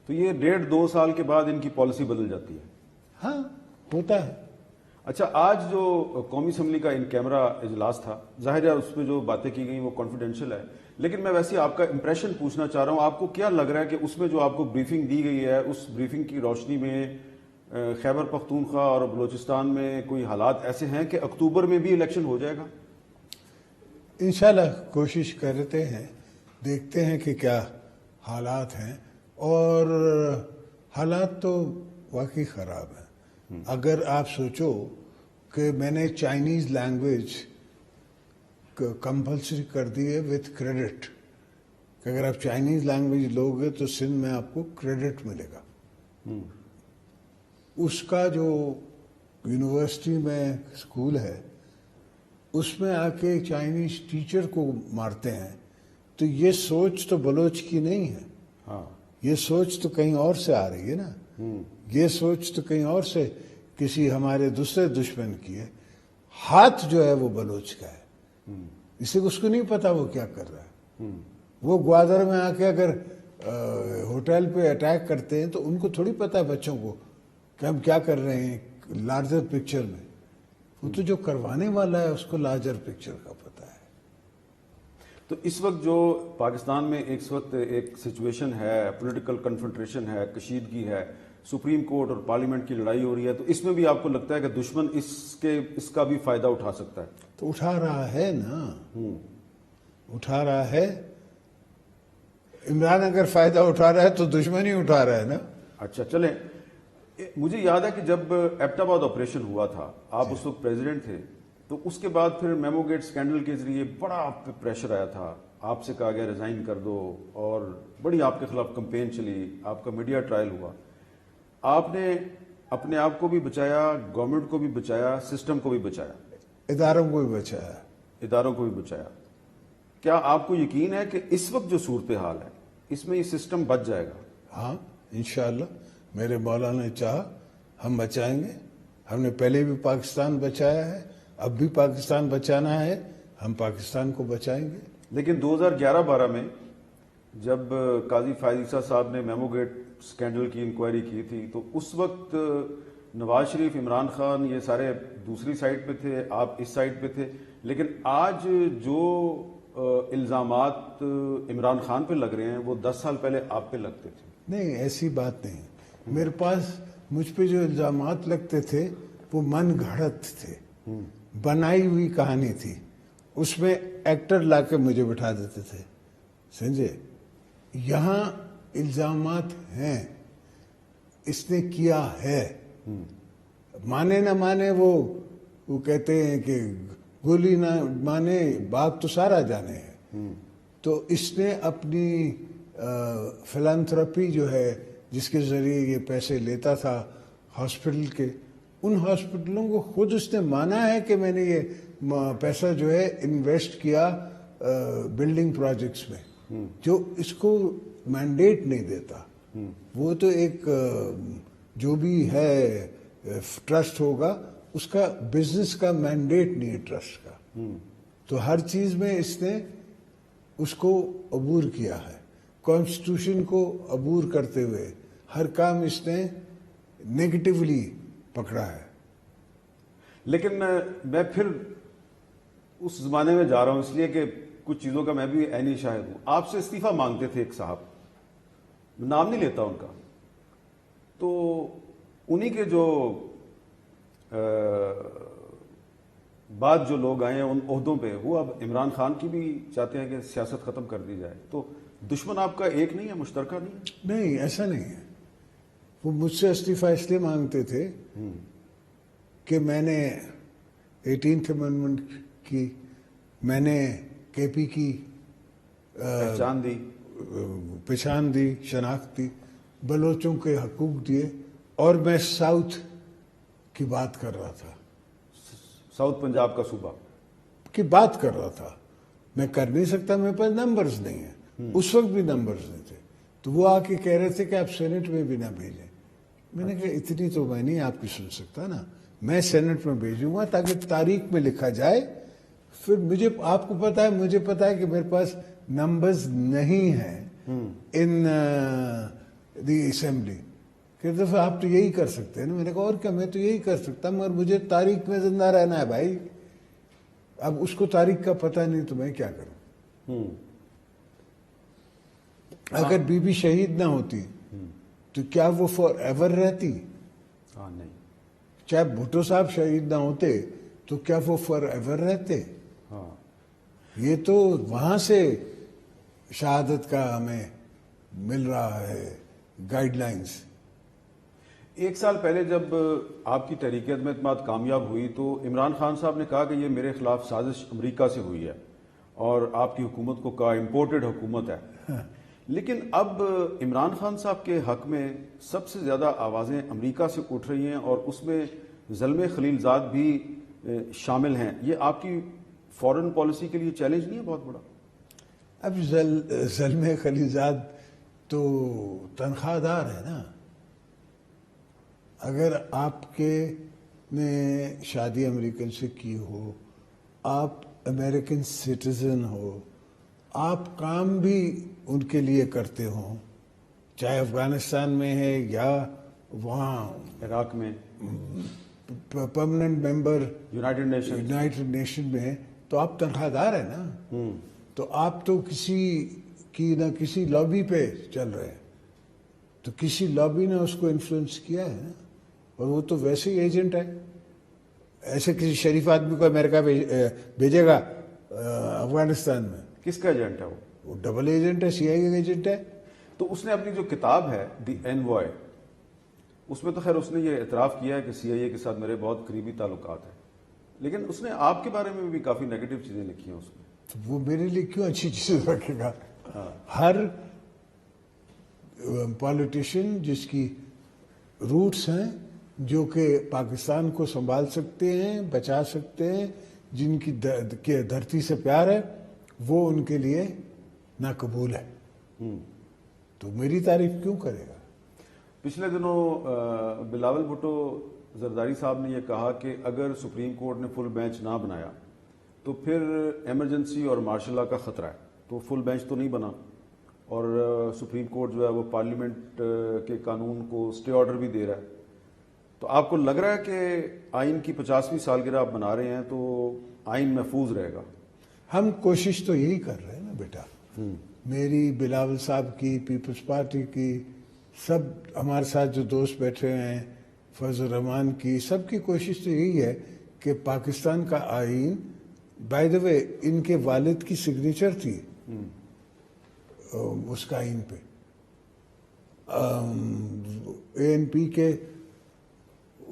تو یہ 1.5-2 سال کے بعد ان کی پالیسی بدل جاتی ہے. ہاں ہوتا ہے. اچھا، آج جو قومی اسمبلی کا ان کیمرہ اجلاس تھا، ظاہر ہے اس میں جو باتیں کی گئیں وہ کانفیڈینشیل ہے، لیکن میں ویسے آپ کا امپریشن پوچھنا چاہ رہا ہوں. آپ کو کیا لگ رہا ہے کہ اس میں جو آپ کو بریفنگ دی گئی ہے، اس بریفنگ کی روشنی میں خیبر پختونخوا اور بلوچستان میں کوئی حالات ایسے ہیں کہ اکتوبر میں بھی الیکشن ہو جائے گا؟ انشاءاللہ کوشش کرتے ہیں، دیکھتے ہیں کہ کیا حالات ہیں. اور حالات تو واقعی خراب ہیں. اگر آپ سوچو کہ میں نے چائنیز لینگویج کمپلسری کر دی ہے وتھ کریڈٹ، کہ اگر آپ چائنیز لینگویج لوگے تو سندھ میں آپ کو کریڈٹ ملے گا. اس کا جو یونیورسٹی میں اسکول ہے اس میں آ کے چائنیز ٹیچر کو مارتے ہیں. تو یہ سوچ تو بلوچ کی نہیں ہے. ہاں، یہ سوچ تو کہیں اور سے آ رہی ہے نا. یہ سوچ تو کہیں اور سے کسی ہمارے دوسرے دشمن کی ہے. ہاتھ جو ہے وہ بلوچ کا ہے، اسے اس کو نہیں پتا وہ کیا کر رہا ہے. وہ گوادر میں آ کے اگر ہوٹل پہ اٹیک کرتے ہیں تو ان کو تھوڑی پتا ہے بچوں کو کہ ہم کیا کر رہے ہیں لارجر پکچر میں. وہ تو جو کروانے والا ہے اس کو لارجر پکچر کا پتا ہے. تو اس وقت جو پاکستان میں اس وقت ایک سچویشن ہے، پولیٹیکل کنفرنٹریشن ہے، کشیدگی ہے، سپریم کورٹ اور پارلیمنٹ کی لڑائی ہو رہی ہے، تو اس میں بھی آپ کو لگتا ہے کہ دشمن اس کا بھی فائدہ اٹھا سکتا ہے؟ تو اٹھا رہا ہے نا، اٹھا رہا ہے. عمران اگر فائدہ اٹھا رہا ہے تو دشمن ہی اٹھا رہا ہے نا. اچھا چلیں، مجھے یاد ہے کہ جب ایبٹ آباد آپریشن ہوا تھا، آپ اس وقت پریزیڈنٹ تھے، تو اس کے بعد پھر میمو گیٹ سکینڈل کے ذریعے بڑا آپ پہ پریشر آیا تھا، آپ سے کہا گیا ریزائن کر دو، اور بڑی آپ کے خلاف کمپین چلی، آپ کا میڈیا ٹرائل ہوا. آپ نے اپنے آپ کو بھی بچایا، گورنمنٹ کو بھی بچایا، سسٹم کو بھی بچایا، اداروں کو بھی بچایا. اداروں کو بھی بچایا. کیا آپ کو یقین ہے کہ اس وقت جو صورتحال ہے اس میں یہ سسٹم بچ جائے گا؟ ہاں انشاءاللہ، میرے مولا نے چاہا ہم بچائیں گے. ہم نے پہلے بھی پاکستان بچایا ہے، اب بھی پاکستان بچانا ہے، ہم پاکستان کو بچائیں گے. لیکن 2011-12 میں جب قاضی فائز عیسیٰ صاحب نے میمو گیٹ سکینڈل کی انکوائری کی تھی، تو اس وقت نواز شریف، عمران خان، یہ سارے دوسری سائڈ پہ تھے، آپ اس سائڈ پہ تھے. لیکن آج جو الزامات عمران خان پہ لگ رہے ہیں وہ 10 سال پہلے آپ پہ لگتے تھے. نہیں، ایسی بات نہیں. میرے پاس مجھ پہ جو الزامات لگتے تھے وہ من گھڑت تھے، بنائی ہوئی کہانی تھی. اس میں ایکٹر لا کے مجھے بٹھا دیتے تھے سمجھے. یہاں الزامات ہیں, اس نے کیا ہے, مانے نہ مانے وہ کہتے ہیں کہ گولی نہ مانے باغ تو سارا جانے ہے. تو اس نے اپنی فلانتھراپی جو ہے جس کے ذریعے یہ پیسے لیتا تھا ہاسپٹل کے, ان ہاسپٹلوں کو خود اس نے مانا ہے کہ میں نے یہ پیسہ جو ہے انویسٹ کیا بلڈنگ پروجیکٹس میں, جو اس کو مینڈیٹ نہیں دیتا. وہ تو ایک جو بھی ہے ٹرسٹ ہوگا اس کا بزنس کا مینڈیٹ نہیں ہے ٹرسٹ کا. تو ہر چیز میں اس نے اس کو عبور کیا ہے, کانسٹیٹیوشن کو عبور کرتے ہوئے ہر کام اس نے نیگیٹیولی پکڑا ہے. لیکن میں پھر اس زمانے میں جا رہا ہوں اس لیے کہ کچھ چیزوں کا میں بھی عینی شاہد ہوں. آپ سے استعفیٰ مانگتے تھے ایک صاحب, نام نہیں لیتا ان کا, تو انہی کے جو بعد جو لوگ آئے ہیں ان عہدوں پہ, وہ اب عمران خان کی بھی چاہتے ہیں کہ سیاست ختم کر دی جائے. تو دشمن آپ کا ایک نہیں ہے, مشترکہ نہیں ہے؟ نہیں, ایسا نہیں ہے. وہ مجھ سے استعفیٰ اس لیے مانگتے تھے کہ میں نے 18th امینڈمنٹ کی, میں نے کے پی کی پہچان دی, شناخت دی, بلوچوں کے حقوق دیے, اور میں ساؤتھ کی بات کر رہا تھا, ساؤتھ پنجاب کا صوبہ کی بات کر رہا تھا. میں کر نہیں سکتا, میرے پاس نمبرز نہیں ہیں, اس وقت بھی نمبرز نہیں تھے. تو وہ آ کے کہہ رہے تھے کہ آپ سینٹ میں بھی نہ بھیجیں. میں نے کہا اتنی تو میں نہیں آپ کی سن سکتا نا, میں سینٹ میں بھیجوں گا تاکہ تاریخ میں لکھا جائے. پھر مجھے, آپ کو پتا ہے, مجھے پتا ہے کہ میرے پاس نمبرز نہیں ہیں ان دی اسمبلی. کہ دفعہ آپ تو یہی کر سکتے ہیں نا. میں نے کہا اور کیا, میں تو یہی کر سکتا, مگر مجھے تاریخ میں زندہ رہنا ہے بھائی. اب اس کو تاریخ کا پتہ نہیں تو میں کیا کروں. اگر بی بی شہید نہ ہوتی تو کیا وہ فار ایور رہتی؟ نہیں. چاہے بھٹو صاحب شہید نہ ہوتے تو کیا وہ فار ایور رہتے؟ یہ تو وہاں سے شہادت کا ہمیں مل رہا ہے گائیڈ لائنز. ایک سال پہلے جب آپ کی تحریک عدم اعتماد کامیاب ہوئی تو عمران خان صاحب نے کہا کہ یہ میرے خلاف سازش امریکہ سے ہوئی ہے اور آپ کی حکومت کو کہا امپورٹڈ حکومت ہے. لیکن اب عمران خان صاحب کے حق میں سب سے زیادہ آوازیں امریکہ سے اٹھ رہی ہیں, اور اس میں زلمے خلیل زاد بھی شامل ہیں. یہ آپ کی فورن پالیسی کے لیے چیلنج نہیں ہے بہت بڑا؟ اب زلمے خلیل زاد تو تنخواہ دار ہے نا. اگر آپ کے نے شادی امریکن سے کی ہو, آپ امریکن سٹیزن ہو, آپ کام بھی ان کے لیے کرتے ہوں, چاہے افغانستان میں ہے یا وہاں عراق میں پرماننٹ ممبر یونائٹڈ نیشن میں ہے, تو آپ تنخواہ دار ہیں نا. تو آپ تو کسی کی نہ کسی لابی پہ چل رہے ہیں, تو کسی لابی نے اس کو انفلوئنس کیا ہے نا, اور وہ تو ویسے ہی ایجنٹ ہے. ایسے کسی شریف آدمی کو امریکہ بھیجے گا افغانستان میں؟ کس کا ایجنٹ ہے وہ ڈبل ایجنٹ ہے, سی آئی اے ایجنٹ ہے. تو اس نے اپنی جو کتاب ہے دی اینوائے, اس میں تو خیر اس نے یہ اعتراف کیا ہے کہ سی آئی اے کے ساتھ میرے بہت قریبی تعلقات ہیں, لیکن اس نے آپ کے بارے میں بھی کافی نیگیٹو چیزیں لکھی ہیں اس میں. تو وہ میرے لیے کیوں اچھی چیز رکھے گا؟ ہر پالیٹیشین جس کی روٹس ہیں, جو کہ پاکستان کو سنبھال سکتے ہیں, بچا سکتے ہیں, جن کی دھرتی سے پیار ہے, وہ ان کے لیے ناقبول ہے. تو میری تعریف کیوں کرے گا؟ پچھلے دنوں بلاول بھٹو زرداری صاحب نے یہ کہا کہ اگر سپریم کورٹ نے فل بینچ نہ بنایا تو پھر ایمرجنسی اور مارشل لا کا خطرہ ہے. تو فل بینچ تو نہیں بنا, اور سپریم کورٹ جو ہے وہ پارلیمنٹ کے قانون کو اسٹے آرڈر بھی دے رہا ہے. تو آپ کو لگ رہا ہے کہ آئین کی 50ویں سالگرہ آپ بنا رہے ہیں تو آئین محفوظ رہے گا؟ ہم کوشش تو یہی کر رہے ہیں نا بیٹا. میری, بلاول صاحب کی, پیپلز پارٹی کی, سب ہمارے ساتھ جو دوست بیٹھے ہیں, فضل الرحمان کی, سب کی کوشش تو یہی ہے کہ پاکستان کا آئین, بائی دا وے ان کے والد کی سگنیچر تھی, اس کا آئین پہ. ANP کے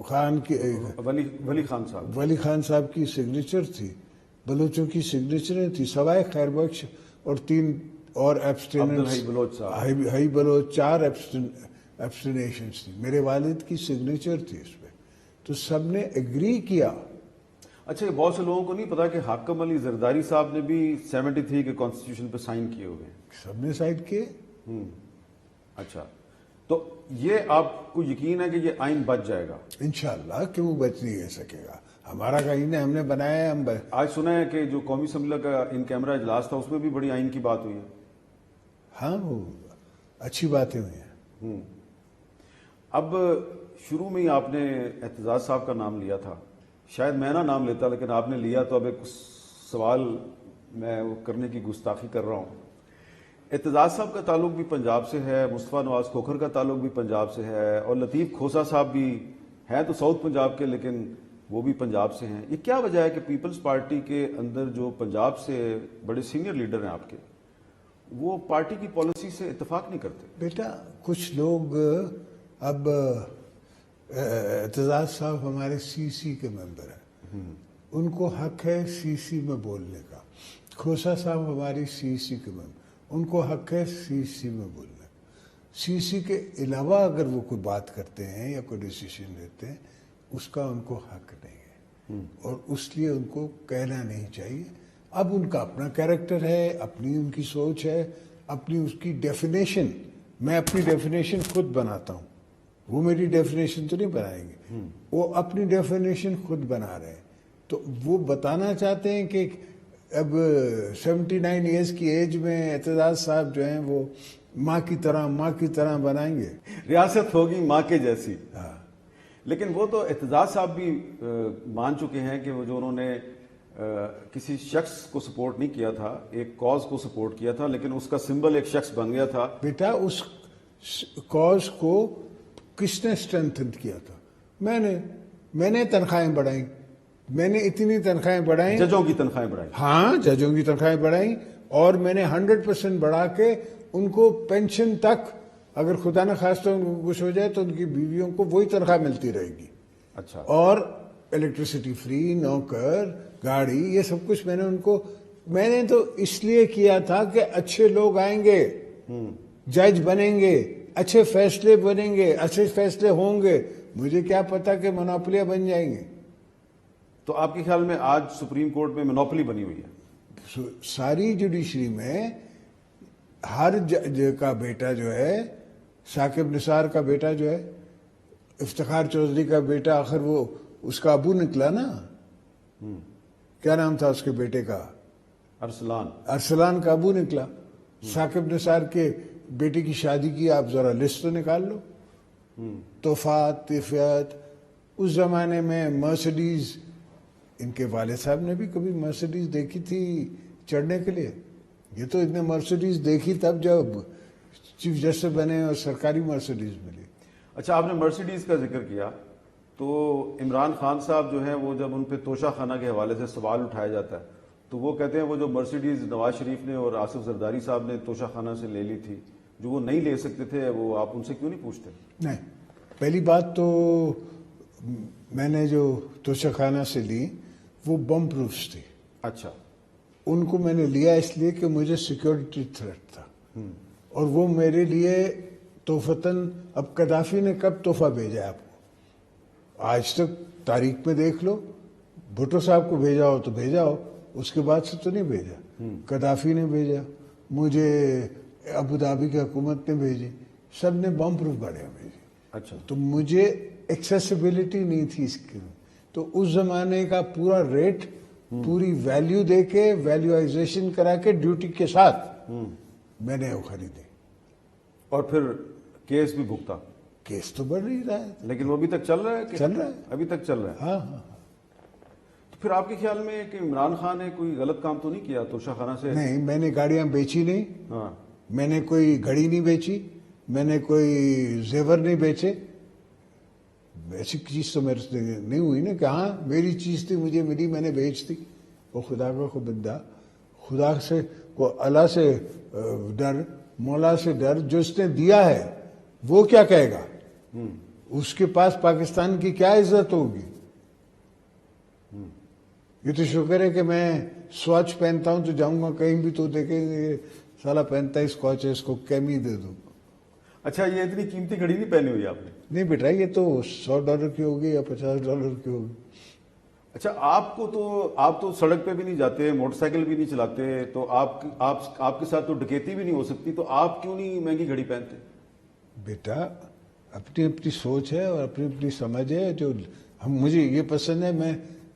خان کی ولی خان صاحب ولی خان صاحب کی سگنیچر تھی, بلوچوں کی سگنیچریں تھی, سوائے خیر بخش اور 3 اور عبدالحی بلوچ صاحب. ہئی بلوچ 4 ایبسٹینیشنز تھی. میرے والد کی سگنیچر تھی اس پہ, تو سب نے ایگری کیا. اچھا, بہت سے لوگوں کو نہیں پتا کہ حاکم علی زرداری صاحب نے بھی 73 کے کانسٹیٹیوشن پہ سائن کیے ہوئے ہیں. سب نے سائن کیے. اچھا, تو یہ آپ کو یقین ہے کہ یہ آئین بچ جائے گا؟ انشاءاللہ کیوں بچ نہیں رہ سکے گا. ہمارا آئین ہے, ہم نے بنایا ہے. ہم آج سنا ہے کہ جو قومی اسمبلی کا ان کیمرہ اجلاس تھا اس میں بھی بڑی آئین کی بات ہوئی ہے. ہاں, وہ اچھی باتیں ہوئی ہیں. اب شروع میں ہی آپ نے اعتزاز صاحب کا نام لیا تھا, شاید میں نہ نام لیتا لیکن آپ نے لیا, تو اب ایک سوال میں وہ کرنے کی گستاخی کر رہا ہوں. اعتزاز صاحب کا تعلق بھی پنجاب سے ہے, مصطفیٰ نواز کھوکھر کا تعلق بھی پنجاب سے ہے, اور لطیف کھوسا صاحب بھی ہیں تو ساؤتھ پنجاب کے لیکن وہ بھی پنجاب سے ہیں. یہ کیا وجہ ہے کہ پیپلز پارٹی کے اندر جو پنجاب سے بڑے سینئر لیڈر ہیں آپ کے, وہ پارٹی کی پالیسی سے اتفاق نہیں کرتے؟ بیٹا کچھ لوگ, اب اعتزاز صاحب ہمارے CC کے ممبر ہیں, ان کو حق ہے CC میں بولنے کا. کھوسا صاحب ہماری CC کے ممبر, ان کو حق ہے CC میں بولنے کا. CC کے علاوہ اگر وہ کوئی بات کرتے ہیں یا کوئی ڈیسیشن لیتے ہیں, اس کا ان کو حق نہیں ہے, اور اس لیے ان کو کہنا نہیں چاہیے. اب ان کا اپنا کیریکٹر ہے, اپنی ان کی سوچ ہے, اپنی اس کی ڈیفینیشن. میں اپنی ڈیفینیشن خود بناتا ہوں, وہ میری ڈیفینیشن تو نہیں بنائیں گے. وہ اپنی ڈیفینیشن خود بنا رہے ہیں, تو وہ بتانا چاہتے ہیں کہ اب 79 ایئرز کی ایج میں اعتزاز صاحب جو ہیں وہ ماں کی طرح بنائیں گے, ریاست ہوگی ماں کے جیسی. لیکن وہ تو اعتزاز صاحب بھی مان چکے ہیں کہ وہ جو انہوں نے کسی شخص کو سپورٹ نہیں کیا تھا, ایک کاز کو سپورٹ کیا تھا, لیکن اس کا سمبل ایک شخص بن گیا تھا. بیٹا اس کاز کو کس نے اسٹرینتھن کیا تھا؟ میں نے تنخواہیں بڑھائیں, میں نے اتنی تنخواہیں بڑھائیں, ججوں کی تنخواہیں بڑھائیں. ہاں, ججوں کی تنخواہیں بڑھائیں, اور میں نے 100% بڑھا کے ان کو پینشن تک, اگر خدا نہ خواستہ ان کو کچھ ہو جائے تو ان کی بیویوں کو وہی تنخواہ ملتی رہے گی. اچھا, اور الیکٹریسٹی فری, نوکر, گاڑی, یہ سب کچھ میں نے تو اس لیے کیا تھا کہ اچھے لوگ آئیں گے, جج بنیں گے, اچھے فیصلے بنیں گے, اچھے فیصلے ہوں گے. مجھے کیا پتا کہ منوپلیاں بن جائیں گے. تو آپ کے خیال میں آج سپریم کورٹ میں منوپلی بنی ہوئی ہے؟ ساری جوڈیشری میں ہر جج کا بیٹا جو ہے, ثاقب نثار کا بیٹا جو ہے, افتخار چودھری کا بیٹا, آخر وہ اس کا ابو نکلا نا, کیا نام تھا اس کے بیٹے کا؟ ارسلان کا ابو نکلا. ثاقب نثار کے بیٹے کی شادی کی آپ ذرا لسٹ تو نکال لو. توفات, طفیت, اس زمانے میں مرسڈیز, ان کے والد صاحب نے بھی کبھی مرسڈیز دیکھی تھی چڑھنے کے لیے؟ یہ تو اتنے مرسڈیز دیکھی تب جب چیف جسٹس بنے اور سرکاری مرسڈیز ملی. اچھا, آپ نے مرسڈیز کا ذکر کیا, تو عمران خان صاحب جو ہیں وہ جب ان پہ توشہ خانہ کے حوالے سے سوال اٹھایا جاتا ہے تو وہ کہتے ہیں وہ جو مرسڈیز نواز شریف نے اور آصف زرداری صاحب نے توشہ خانہ سے لے لی تھی, جو وہ نہیں لے سکتے تھے, وہ آپ ان سے کیوں نہیں پوچھتے؟ نہیں, پہلی بات تو میں نے جو توشہ خانہ سے لی وہ بم پروفس تھی. اچھا, ان کو میں نے لیا اس لیے کہ مجھے سیکیورٹی تھریٹ تھا, اور وہ میرے لیے تحفتاً, اب قذافی نے کب تحفہ بھیجا آپ کو؟ آج تک تاریخ میں دیکھ لو, بھٹو صاحب کو بھیجا ہو تو بھیجا ہو, اس کے بعد سے تو نہیں بھیجا. قذافی نے بھیجا, مجھے ابوظہبی کی حکومت نے بھیجی, سب نے بم پروف گاڑیاں بھیجی. اچھا, تو مجھے ایکسیسیبلٹی نہیں تھی اس کی, تو اس زمانے کا پورا ریٹ, پوری ویلیو دے کے, ویلیوائزیشن کرا کے ڈیوٹی کے ساتھ میں نے وہ خریدی. اور پھر کیس بھی بھگتا؟ کیس تو بڑھ نہیں رہا ہے, لیکن وہ ابھی تک چل رہا ہے. چل رہا ہے, ابھی تک چل رہا ہے. ہاں ہاں. تو پھر آپ کے خیال میں کہ عمران خان نے کوئی غلط کام تو نہیں کیا توشہ خانہ سے؟ نہیں, میں نے گاڑیاں بیچی نہیں, ہاں, میں نے کوئی گھڑی نہیں بیچی, میں نے کوئی زیور نہیں بیچے. ایسی چیز تو میرے سے نہیں ہوئی نا کہ ہاں میری چیز تھی, مجھے ملی, میں نے بیچ دی. وہ خدا کا کو بندہ, خدا سے کو اللہ سے ڈر, مولا سے ڈر، جو اس نے دیا ہے وہ کیا کہے گا، اس کے پاس پاکستان کی کیا عزت ہوگی. یہ تو شکر ہے کہ میں سواچ پہنتا ہوں تو جاؤں گا کہیں بھی تو دیکھیں گے سالا پہنتا ہے اسکاچ ہے، اس کو کیمی دے دوں. اچھا یہ اتنی قیمتی گھڑی نہیں پہنی ہوئی آپ نے؟ نہیں بیٹا، یہ تو $100 کی ہوگی یا $50 کی ہوگی. اچھا آپ تو سڑک پہ بھی نہیں جاتے، موٹر سائیکل بھی نہیں چلاتے، تو آپ کے ساتھ تو ڈکیتی بھی نہیں ہو سکتی، تو آپ کیوں نہیں مہنگی گھڑی پہنتے؟ بیٹا اپنی اپنی سوچ ہے اور اپنی اپنی سمجھ ہے. جو مجھے یہ پسند ہے، میں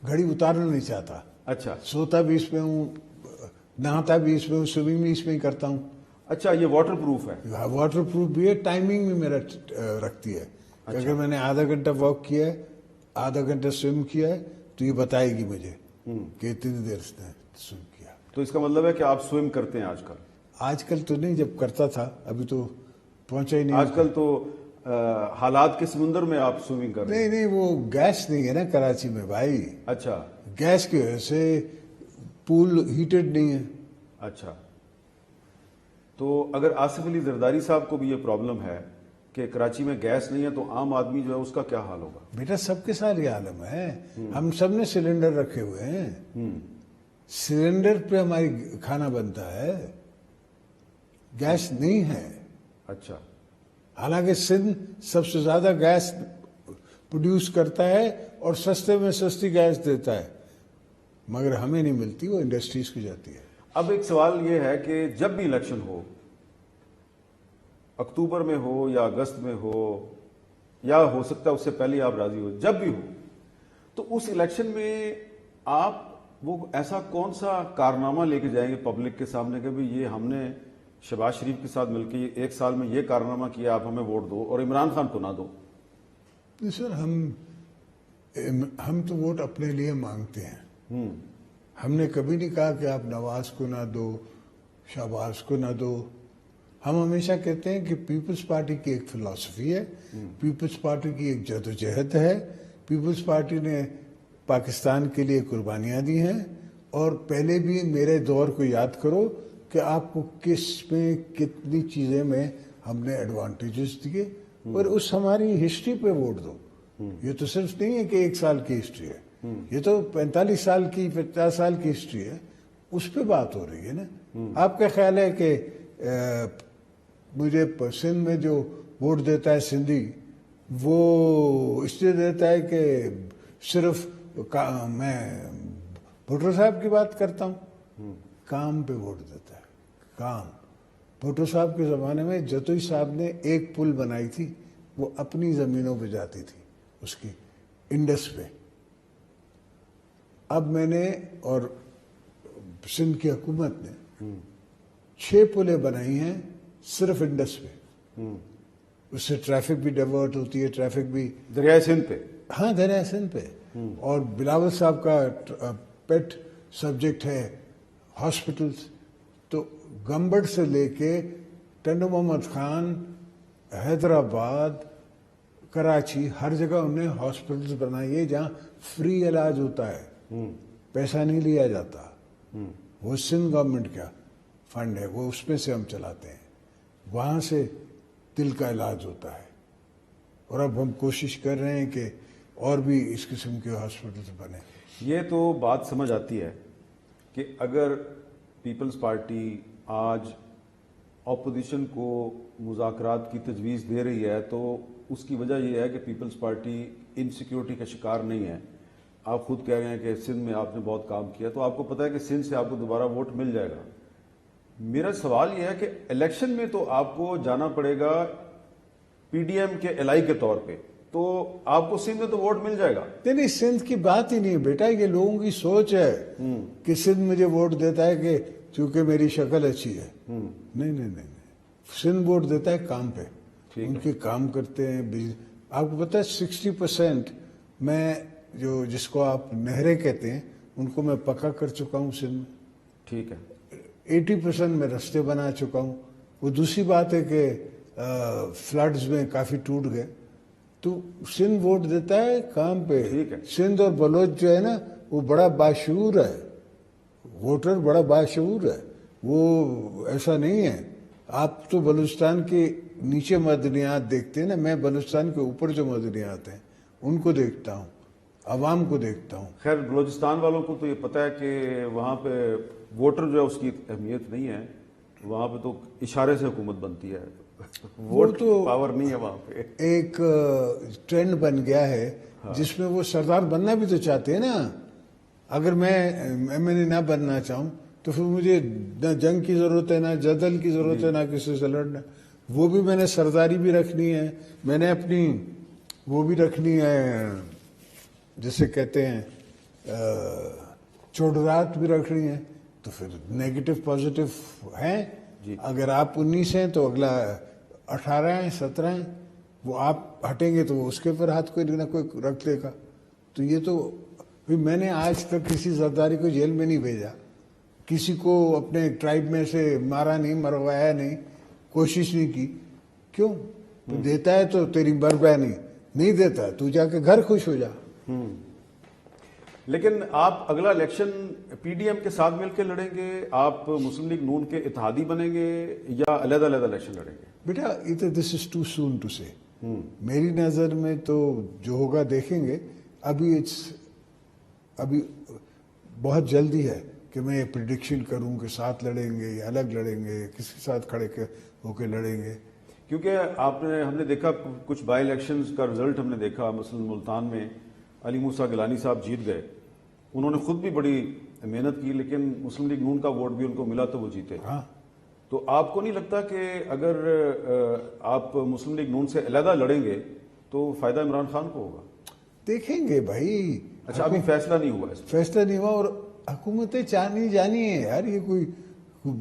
گھڑی اتارنا نہیں چاہتا. اچھا سوتا بھی اس میں ہوں، نہاتا بھی اس میں ہوں، سوئمنگ بھی اس میں ہی کرتا ہوں. اچھا یہ واٹر پروف ہے؟ واٹر پروف بھی ہے، ٹائمنگ بھی میرا رکھتی ہے. اگر میں نے آدھا گھنٹہ واک کیا ہے، آدھا گھنٹہ سوئم کیا ہے، تو یہ بتائے گی مجھے کہ اتنی دیر سے سوئم کیا. تو اس کا مطلب ہے کہ آپ سوئم کرتے ہیں آج کل؟ آج کل تو نہیں، جب کرتا تھا، ابھی تو پہنچا ہی نہیں. آج کل تو حالات کے سمندر میں آپ سوئمنگ کر رہے ہیں؟ نہیں وہ گیس نہیں ہے نا کراچی میں بھائی. اچھا گیس کی وجہ سے پول ہیٹڈ نہیں ہے. اچھا، تو اگر آصف علی زرداری صاحب کو بھی یہ پرابلم ہے کہ کراچی میں گیس نہیں ہے، تو عام آدمی جو ہے اس کا کیا حال ہوگا؟ بیٹا سب کے ساتھ یہ عالم ہے. ہم سب نے سلنڈر رکھے ہوئے ہیں، سلنڈر پہ ہماری کھانا بنتا ہے، گیس نہیں ہے. اچھا، حالانکہ سندھ سب سے زیادہ گیس پروڈیوس کرتا ہے اور سستے میں سستی گیس دیتا ہے، مگر ہمیں نہیں ملتی، وہ انڈسٹریز کو جاتی ہے. اب ایک سوال یہ ہے کہ جب بھی الیکشن ہو، اکتوبر میں ہو یا اگست میں ہو یا ہو سکتا ہے اس سے پہلے آپ راضی ہو، جب بھی ہو، تو اس الیکشن میں آپ وہ ایسا کون سا کارنامہ لے کے جائیں گے پبلک کے سامنے کہ بھی یہ ہم نے شہباز شریف کے ساتھ مل کے ایک سال میں یہ کارنامہ کیا، آپ ہمیں ووٹ دو، اور عمران خان کو نہ دو؟ سر ہم تو ووٹ اپنے لیے مانگتے ہیں. ہم نے کبھی نہیں کہا کہ آپ نواز کو نہ دو، شہباز کو نہ دو. ہم ہمیشہ کہتے ہیں کہ پیپلز پارٹی کی ایک فلسفی ہے، پیپلز پارٹی کی ایک جدوجہد ہے، پیپلز پارٹی نے پاکستان کے لیے قربانیاں دی ہیں. اور پہلے بھی میرے دور کو یاد کرو کہ آپ کو کس میں کتنی چیزیں میں ہم نے ایڈوانٹیجز دیے، اور اس ہماری ہسٹری پہ ووٹ دو. یہ تو صرف نہیں ہے کہ 1 سال کی ہسٹری ہے، یہ تو 45 سال کی 50 سال کی ہسٹری ہے، اس پہ بات ہو رہی ہے نا. آپ کا خیال ہے کہ مجھے سندھ میں جو ووٹ دیتا ہے سندھی، وہ اس لیے دیتا ہے کہ صرف میں بھٹو صاحب کی بات کرتا ہوں؟ کام پہ ووٹ دیتا ہے، کام. بھٹو صاحب کے زمانے میں جتوئی صاحب نے ایک پل بنائی تھی، وہ اپنی زمینوں پہ جاتی تھی، اس کی انڈس پہ. اب میں نے اور سندھ کی حکومت نے 6 پلیں بنائی ہیں صرف انڈس پہ. اس سے ٹریفک بھی ڈیورٹ ہوتی ہے، ٹریفک بھی دریائے سندھ پہ. ہاں دریائے سندھ پہ. اور بلاول صاحب کا پیٹ سبجیکٹ ہے ہاسپٹلز. تو گمبڑ سے لے کے ٹنڈو محمد خان، حیدرآباد، کراچی، ہر جگہ انہوں نے ہاسپٹلز بنائی ہے جہاں فری علاج ہوتا ہے، پیسہ نہیں لیا جاتا. وہ سندھ گورنمنٹ کا فنڈ ہے، وہ اس میں سے ہم چلاتے ہیں. وہاں سے دل کا علاج ہوتا ہے. اور اب ہم کوشش کر رہے ہیں کہ اور بھی اس قسم کے ہاسپٹلز بنے. یہ تو بات سمجھ آتی ہے کہ اگر پیپلز پارٹی آج اپوزیشن کو مذاکرات کی تجویز دے رہی ہے تو اس کی وجہ یہ ہے کہ پیپلز پارٹی انسیکیورٹی کا شکار نہیں ہے. آپ خود کہہ رہے ہیں کہ سندھ میں آپ نے بہت کام کیا، تو آپ کو پتہ ہے کہ سندھ سے آپ کو دوبارہ ووٹ مل جائے گا. میرا سوال یہ ہے کہ الیکشن میں تو آپ کو جانا پڑے گا پی ڈی ایم کے الائی کے طور پہ، تو آپ کو سندھ میں تو ووٹ مل جائے گا. نہیں سندھ کی بات ہی نہیں ہے بیٹا، یہ لوگوں کی سوچ ہے کہ سندھ مجھے ووٹ دیتا ہے کہ چونکہ میری شکل اچھی ہے. نہیں سندھ ووٹ دیتا ہے کام پہ. ان کے کام کرتے ہیں. آپ کو پتہ ہے 60% میں جس کو آپ نہریں کہتے ہیں ان کو میں پکا کر چکا ہوں سندھ میں. ٹھیک ہے. 80% میں رستے بنا چکا ہوں. وہ دوسری بات ہے کہ فلڈز میں کافی ٹوٹ گئے. تو سندھ ووٹ دیتا ہے کام پہ. سندھ اور بلوچ جو ہے نا وہ بڑا باشعور ہے، ووٹر بڑا باشعور ہے. وہ ایسا نہیں ہے. آپ تو بلوچستان کے نیچے مدنیات دیکھتے ہیں نا، میں بلوچستان کے اوپر جو مدنیات ہیں ان کو دیکھتا ہوں، عوام کو دیکھتا ہوں. خیر بلوچستان والوں کو تو یہ پتہ ہے کہ وہاں پہ ووٹر جو ہے اس کی اہمیت نہیں ہے، وہاں پہ تو اشارے سے حکومت بنتی ہے، ووٹ تو پاور نہیں ہے وہاں پہ. ایک ٹرینڈ بن گیا ہے جس میں وہ سردار بننا بھی تو چاہتے ہیں نا. اگر میں ایم این اے نہ بننا چاہوں تو پھر مجھے نہ جنگ کی ضرورت ہے، نہ جدل کی ضرورت ہے، نہ کسی سے لڑنا. وہ بھی میں نے سرداری بھی رکھنی ہے، میں نے اپنی وہ بھی رکھنی ہے جسے کہتے ہیں چوڑرات بھی رکھنی ہے. تو پھر نیگیٹو پازیٹو ہیں. اگر آپ 19 ہیں تو اگلا 18 ہیں 17 ہیں، وہ آپ ہٹیں گے تو وہ اس کے اوپر ہاتھ کوئی نہ کوئی رکھ لے گا. تو یہ تو میں نے آج تک کسی زرداری کو جیل میں نہیں بھیجا، کسی کو اپنے ٹرائب میں سے مارا نہیں، مروایا نہیں، کوشش نہیں کی. کیوں؟ تو دیتا ہے تو تیری بربانی، نہیں دیتا تو جا کے گھر خوش ہو جا. لیکن آپ اگلا الیکشن پی ڈی ایم کے ساتھ مل کے لڑیں گے، آپ مسلم لیگ نون کے اتحادی بنیں گے یا علیحدہ علیحدہ الیکشن لڑیں گے؟ بیٹا دس از ٹو سون ٹو سے. میری نظر میں تو جو ہوگا دیکھیں گے. ابھی بہت جلدی ہے کہ میں یہ پریڈکشن کروں کہ ساتھ لڑیں گے یا الگ لڑیں گے، کس کے ساتھ کھڑے ہو کے لڑیں گے. کیونکہ ہم نے دیکھا کچھ بائی الیکشنز کا رزلٹ ہم نے دیکھا، مثلا ملتان میں علی موسیٰ گیلانی صاحب جیت گئے، انہوں نے خود بھی بڑی محنت کی، لیکن مسلم لیگ نون کا ووٹ بھی ان کو ملا تو وہ جیتے. ہاں تو آپ کو نہیں لگتا کہ اگر آپ مسلم لیگ نون سے علیحدہ لڑیں گے تو فائدہ عمران خان کو ہوگا؟ دیکھیں گے بھائی. اچھا ابھی فیصلہ نہیں ہوا اس فیصلہ نہیں ہوا، اور حکومتیں چاہنی جانی ہے یار. یہ کوئی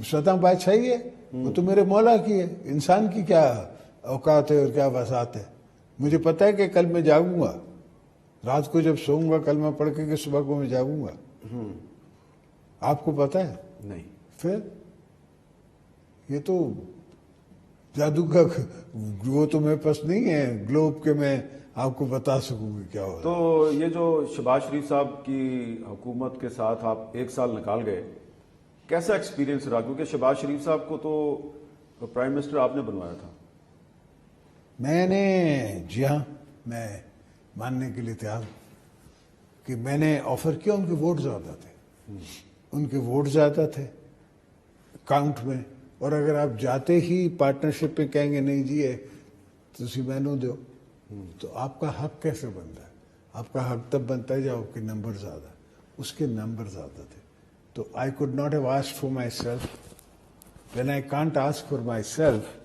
سطح بادشاہی ہے؟ وہ تو میرے مولا کی ہے. انسان کی کیا اوقات ہے اور کیا وسعت ہے؟ مجھے پتہ ہے کہ کل میں جاگوں گا، رات کو جب سوؤں گا کلمہ پڑھ کے کہ صبح کو میں جاگوں گا. آپ کو پتہ ہے؟ نہیں. پھر یہ تو جادو کا وہ تو میرے پاس نہیں ہے گلوب کے میں آپ کو بتا سکوں گی کیا ہو. تو یہ جو شہباز شریف صاحب کی حکومت کے ساتھ آپ 1 سال نکال گئے، کیسا ایکسپیرینس رہا؟ کیونکہ شہباز شریف صاحب کو تو پرائم منسٹر آپ نے بنوایا تھا. میں نے جی ہاں، میں ماننے کے لیے تیار ہوں کہ میں نے آفر کیا. ان کے ووٹ زیادہ تھے، ان کے ووٹ زیادہ تھے کاؤنٹ میں. اور اگر آپ جاتے ہی پارٹنرشپ پہ کہیں گے نہیں جی تسی مینو دو، تو آپ کا حق کیسے بنتا ہے؟ آپ کا حق تب بنتا ہے جب آپ کے نمبر زیادہ. اس کے نمبر زیادہ تھے. تو I could not have asked for my self. When I can't ask for my self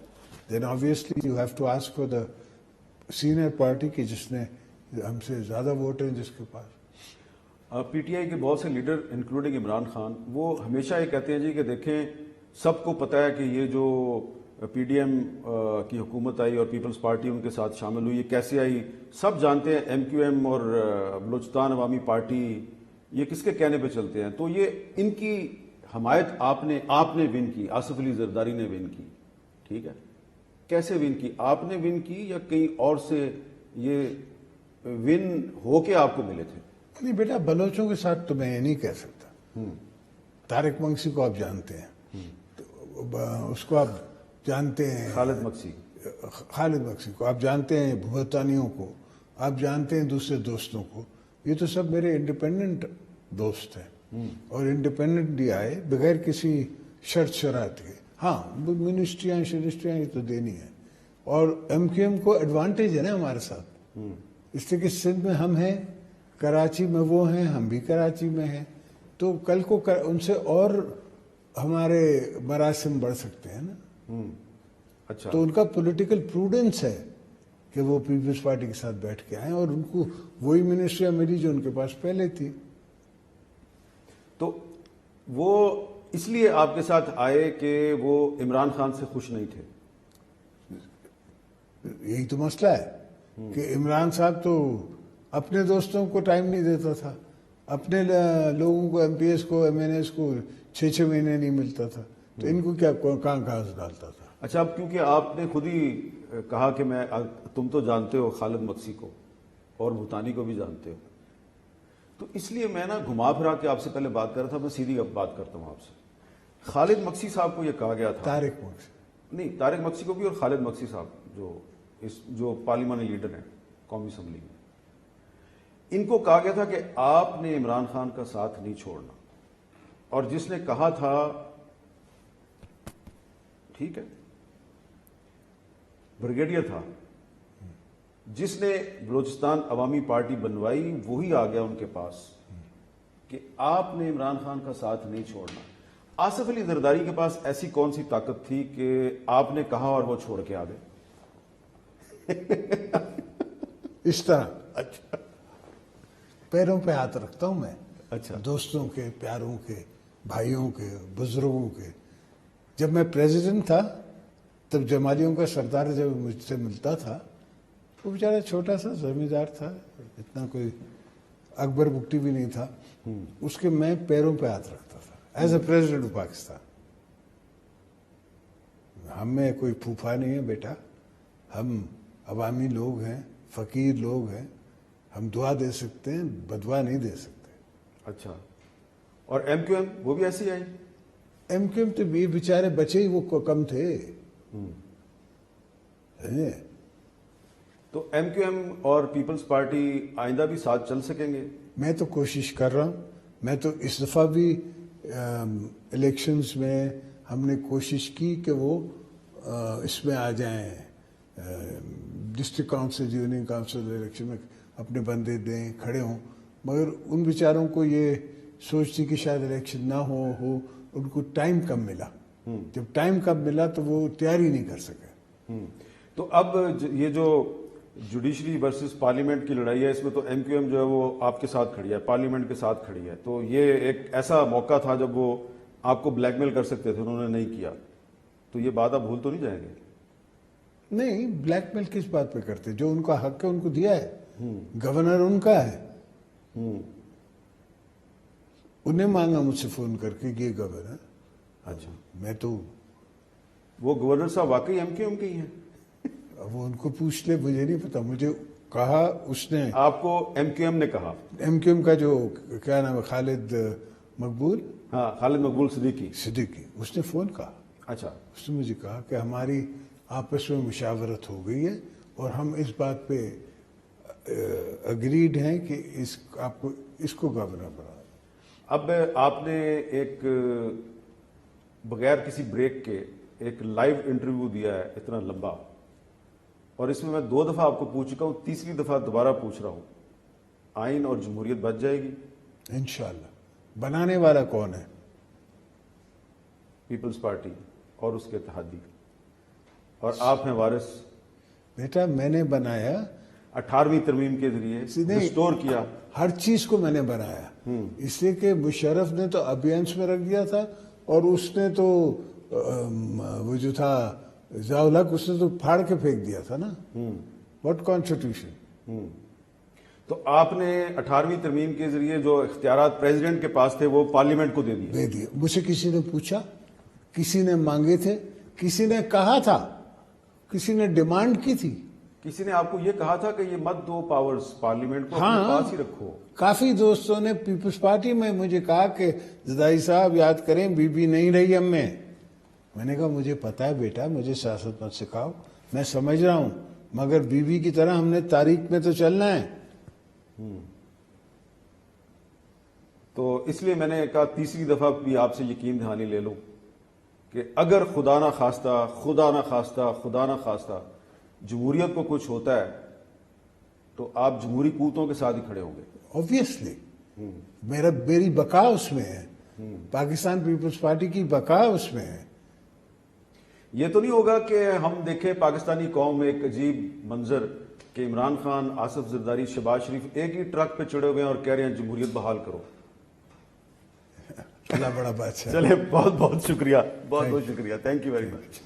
then obviously you have to ask for the senior party کہ جس نے ہم سے زیادہ ووٹ ہیں جس کے پاس. پی ٹی آئی کے بہت سے لیڈر انکلوڈنگ عمران خان وہ ہمیشہ یہ کہتے ہیں جی کہ دیکھیں سب کو پتہ ہے کہ یہ جو پی ڈی ایم کی حکومت آئی اور پیپلز پارٹی ان کے ساتھ شامل ہوئی، یہ کیسے آئی، سب جانتے ہیں. ایم کیو ایم اور بلوچستان عوامی پارٹی یہ کس کے کہنے پہ چلتے ہیں. تو یہ ان کی حمایت آپ نے ون کی، آصف علی زرداری نے ون کی، ٹھیک ہے. کیسے ون کی؟ آپ نے ون کی یا کہیں اور سے یہ ون ہو کے آپ کو ملے تھے؟ نہیں بیٹا، بلوچوں کے ساتھ تو میں یہ نہیں کہہ سکتا. طارق منگسی کو آپ جانتے ہیں، اس کو آپ جانتے ہیں، خالد مکسی کو آپ جانتے ہیں، بھوتانیوں کو آپ جانتے ہیں، دوسرے دوستوں کو. یہ تو سب میرے انڈیپینڈنٹ دوست ہیں اور انڈیپینڈنٹلی آئے بغیر کسی شرط شرائط کے. ہاں منسٹریاں یہ تو دینی ہے. اور ایم کیو ایم کو ایڈوانٹیج ہے نا ہمارے ساتھ، اس لیے کہ سندھ میں ہم ہیں، کراچی میں وہ ہیں، ہم بھی کراچی میں ہیں. تو کل کو ان سے اور ہمارے مراسم بڑھ سکتے ہیں نا. اچھا. تو ان کا پولیٹیکل پروڈنس ہے کہ وہ پیپلز پارٹی کے ساتھ بیٹھ کے آئیں اور ان کو وہی منسٹریاں ملی جو ان کے پاس پہلے تھی. تو وہ اس لیے آپ کے ساتھ آئے کہ وہ عمران خان سے خوش نہیں تھے؟ یہی تو مسئلہ ہے کہ عمران صاحب تو اپنے دوستوں کو ٹائم نہیں دیتا تھا، اپنے لوگوں کو، ایم پی ایس کو، ایم این ایس کو 6 مہینے نہیں ملتا تھا. تو ان کو کیا کہاں گھاس ڈالتا تھا. اچھا، اب کیونکہ آپ نے خود ہی کہا کہ تم تو جانتے ہو خالد مکسی کو اور بھوتانی کو بھی جانتے ہو، تو اس لیے میں نا گھما پھرا کے آپ سے پہلے بات کر رہا تھا. میں سیدھی اب بات کرتا ہوں آپ سے. خالد مکسی صاحب کو یہ کہا گیا تھا، نہیں، طارق مقصی کو بھی اور خالد مقصی صاحب جو پارلیمانی لیڈر ہیں قومی اسمبلی میں، ان کو کہا گیا تھا کہ آپ نے عمران خان کا ساتھ نہیں چھوڑنا، اور جس نے کہا تھا، ٹھیک ہے، بریگیڈیئر تھا، جس نے بلوچستان عوامی پارٹی بنوائی، وہی آ گیا ان کے پاس کہ آپ نے عمران خان کا ساتھ نہیں چھوڑنا۔ آصف علی زرداری کے پاس ایسی کون سی طاقت تھی کہ آپ نے کہا اور وہ چھوڑ کے آ گئے؟ اس طرح اچھا پیروں پہ ہاتھ رکھتا ہوں میں، اچھا، دوستوں کے، پیاروں کے، بھائیوں کے، بزرگوں کے۔ جب میں پریزیڈنٹ تھا تب جمالیوں کا سردار جب مجھ سے ملتا تھا، وہ بیچارہ چھوٹا سا زمیندار تھا، اتنا کوئی اکبر بگٹی بھی نہیں تھا، اس کے میں پیروں پہ ہاتھ رکھتا تھا as a president of Pakistan. ہم میں کوئی پھوپھا نہیں ہے بیٹا، ہم عوامی لوگ ہیں، فقیر لوگ ہیں، ہم دعا دے سکتے ہیں، بدعا نہیں دے سکتے۔ اچھا، اور ایم کیو ایم وہ بھی ایسے ہی آئی؟ ایم کیو ایم تو یہ بیچارے بچے ہی وہ کم تھے۔ تو ایم کیو ایم اور پیپلز پارٹی آئندہ بھی ساتھ چل سکیں گے؟ میں تو کوشش کر رہا ہوں، میں تو اس دفعہ بھی الیکشنز میں ہم نے کوشش کی کہ وہ اس میں آ جائیں، district council, union council election میں اپنے بندے دیں، کھڑے ہوں، مگر ان بیچاروں کو یہ سوچتی کہ شاید الیکشن نہ ہو، ان کو ٹائم کم ملا۔ جب ٹائم کم ملا تو وہ تیاری نہیں کر سکے۔ تو اب یہ جو جوڈیشری ورسز پارلیمنٹ کی لڑائی ہے، اس میں تو ایم کیو ایم جو ہے وہ آپ کے ساتھ کھڑی ہے، پارلیمنٹ کے ساتھ کھڑی ہے، تو یہ ایک ایسا موقع تھا جب وہ آپ کو بلیک میل کر سکتے تھے، انہوں نے نہیں کیا، تو یہ بات آپ بھول تو نہیں جائیں گے؟ نہیں، بلیک میل کس بات پہ کرتے؟ جو ان کا حق ہے ان کو دیا ہے، گورنر ان کا ہے، انہیں مانگا مجھ سے فون کر کے کہ یہ گورنر۔ اچھا، میں تو وہ گورنر صاحب واقعی ایم کیو ایم کے ہی ہیں؟ وہ ان کو پوچھ لے، مجھے نہیں پتا، مجھے کہا اس نے، آپ کو ایم کیو ایم نے کہا؟ ایم کیو ایم کا جو کیا نام ہے، خالد مقبول، ہاں، خالد مقبول صدیقی، اس نے فون کہا، اچھا، اس نے مجھے کہا کہ ہماری آپس میں مشاورت ہو گئی ہے اور ہم اس بات پہ اگریڈ ہیں کہ اس کو گورنر بنا۔ اب آپ نے ایک بغیر کسی بریک کے ایک لائیو انٹرویو دیا ہے اتنا لمبا، اور اس میں 2 دفعہ آپ کو پوچھ چکا ہوں، تیسری دفعہ دوبارہ پوچھ رہا ہوں، آئین اور جمہوریت بچ جائے گی؟ انشاءاللہ۔ بنانے والا کون ہے؟ پیپلز پارٹی اور اس کے اتحادی، اور آپ ہیں وارث۔ بیٹا میں نے بنایا، 18ویں ترمیم کے ذریعے ریسٹور کیا، ہر چیز کو میں نے بنایا، اس لیے کہ مشرف نے تو ابینس میں رکھ دیا تھا، اور اس نے تو وہ جو تھا ضیاء الحق، اس نے تو پھاڑ کے پھینک دیا تھا نا۔ What constitution? تو آپ نے 18ویں ترمیم کے ذریعے جو اختیارات پریزیڈنٹ کے پاس تھے وہ پارلیمنٹ کو دے دیے۔ مجھ سے کسی نے پوچھا، کسی نے مانگے تھے، کسی نے کہا تھا، کسی نے ڈیمانڈ کی تھی، کسی نے آپ کو یہ کہا تھا کہ یہ مت دو پاورز، پارلیمنٹ کو اپنے پاس ہی رکھو۔ کافی دوستوں نے پیپلز پارٹی میں مجھے کہا کہ زدائی صاحب یاد کریں بی بی نہیں رہی ہم میں نے کہا مجھے پتا ہے بیٹا، مجھے سیاست مت سکھاؤ، میں سمجھ رہا ہوں، مگر بی بی کی طرح ہم نے تاریخ میں تو چلنا ہے۔ تو اس لیے میں نے کہا تیسری دفعہ بھی آپ سے یقین دہانی لے لوں کہ اگر خدا نہ خواستہ جمہوریت کو کچھ ہوتا ہے تو آپ جمہوری قوتوں کے ساتھ ہی کھڑے ہوں گے۔ اوبویسلی میری بقا اس میں ہے، پاکستان پیپلز پارٹی کی بقا اس میں ہے۔ یہ تو نہیں ہوگا کہ ہم دیکھیں پاکستانی قوم میں ایک عجیب منظر کہ عمران خان، آصف زرداری، شہباز شریف ایک ہی ٹرک پہ چڑھے ہوئے ہیں اور کہہ رہے ہیں جمہوریت بحال کرو۔ اللہ بڑا بادشاہ۔ چلے، بہت بہت شکریہ، بہت بہت شکریہ، تھینک یو ویری مچ۔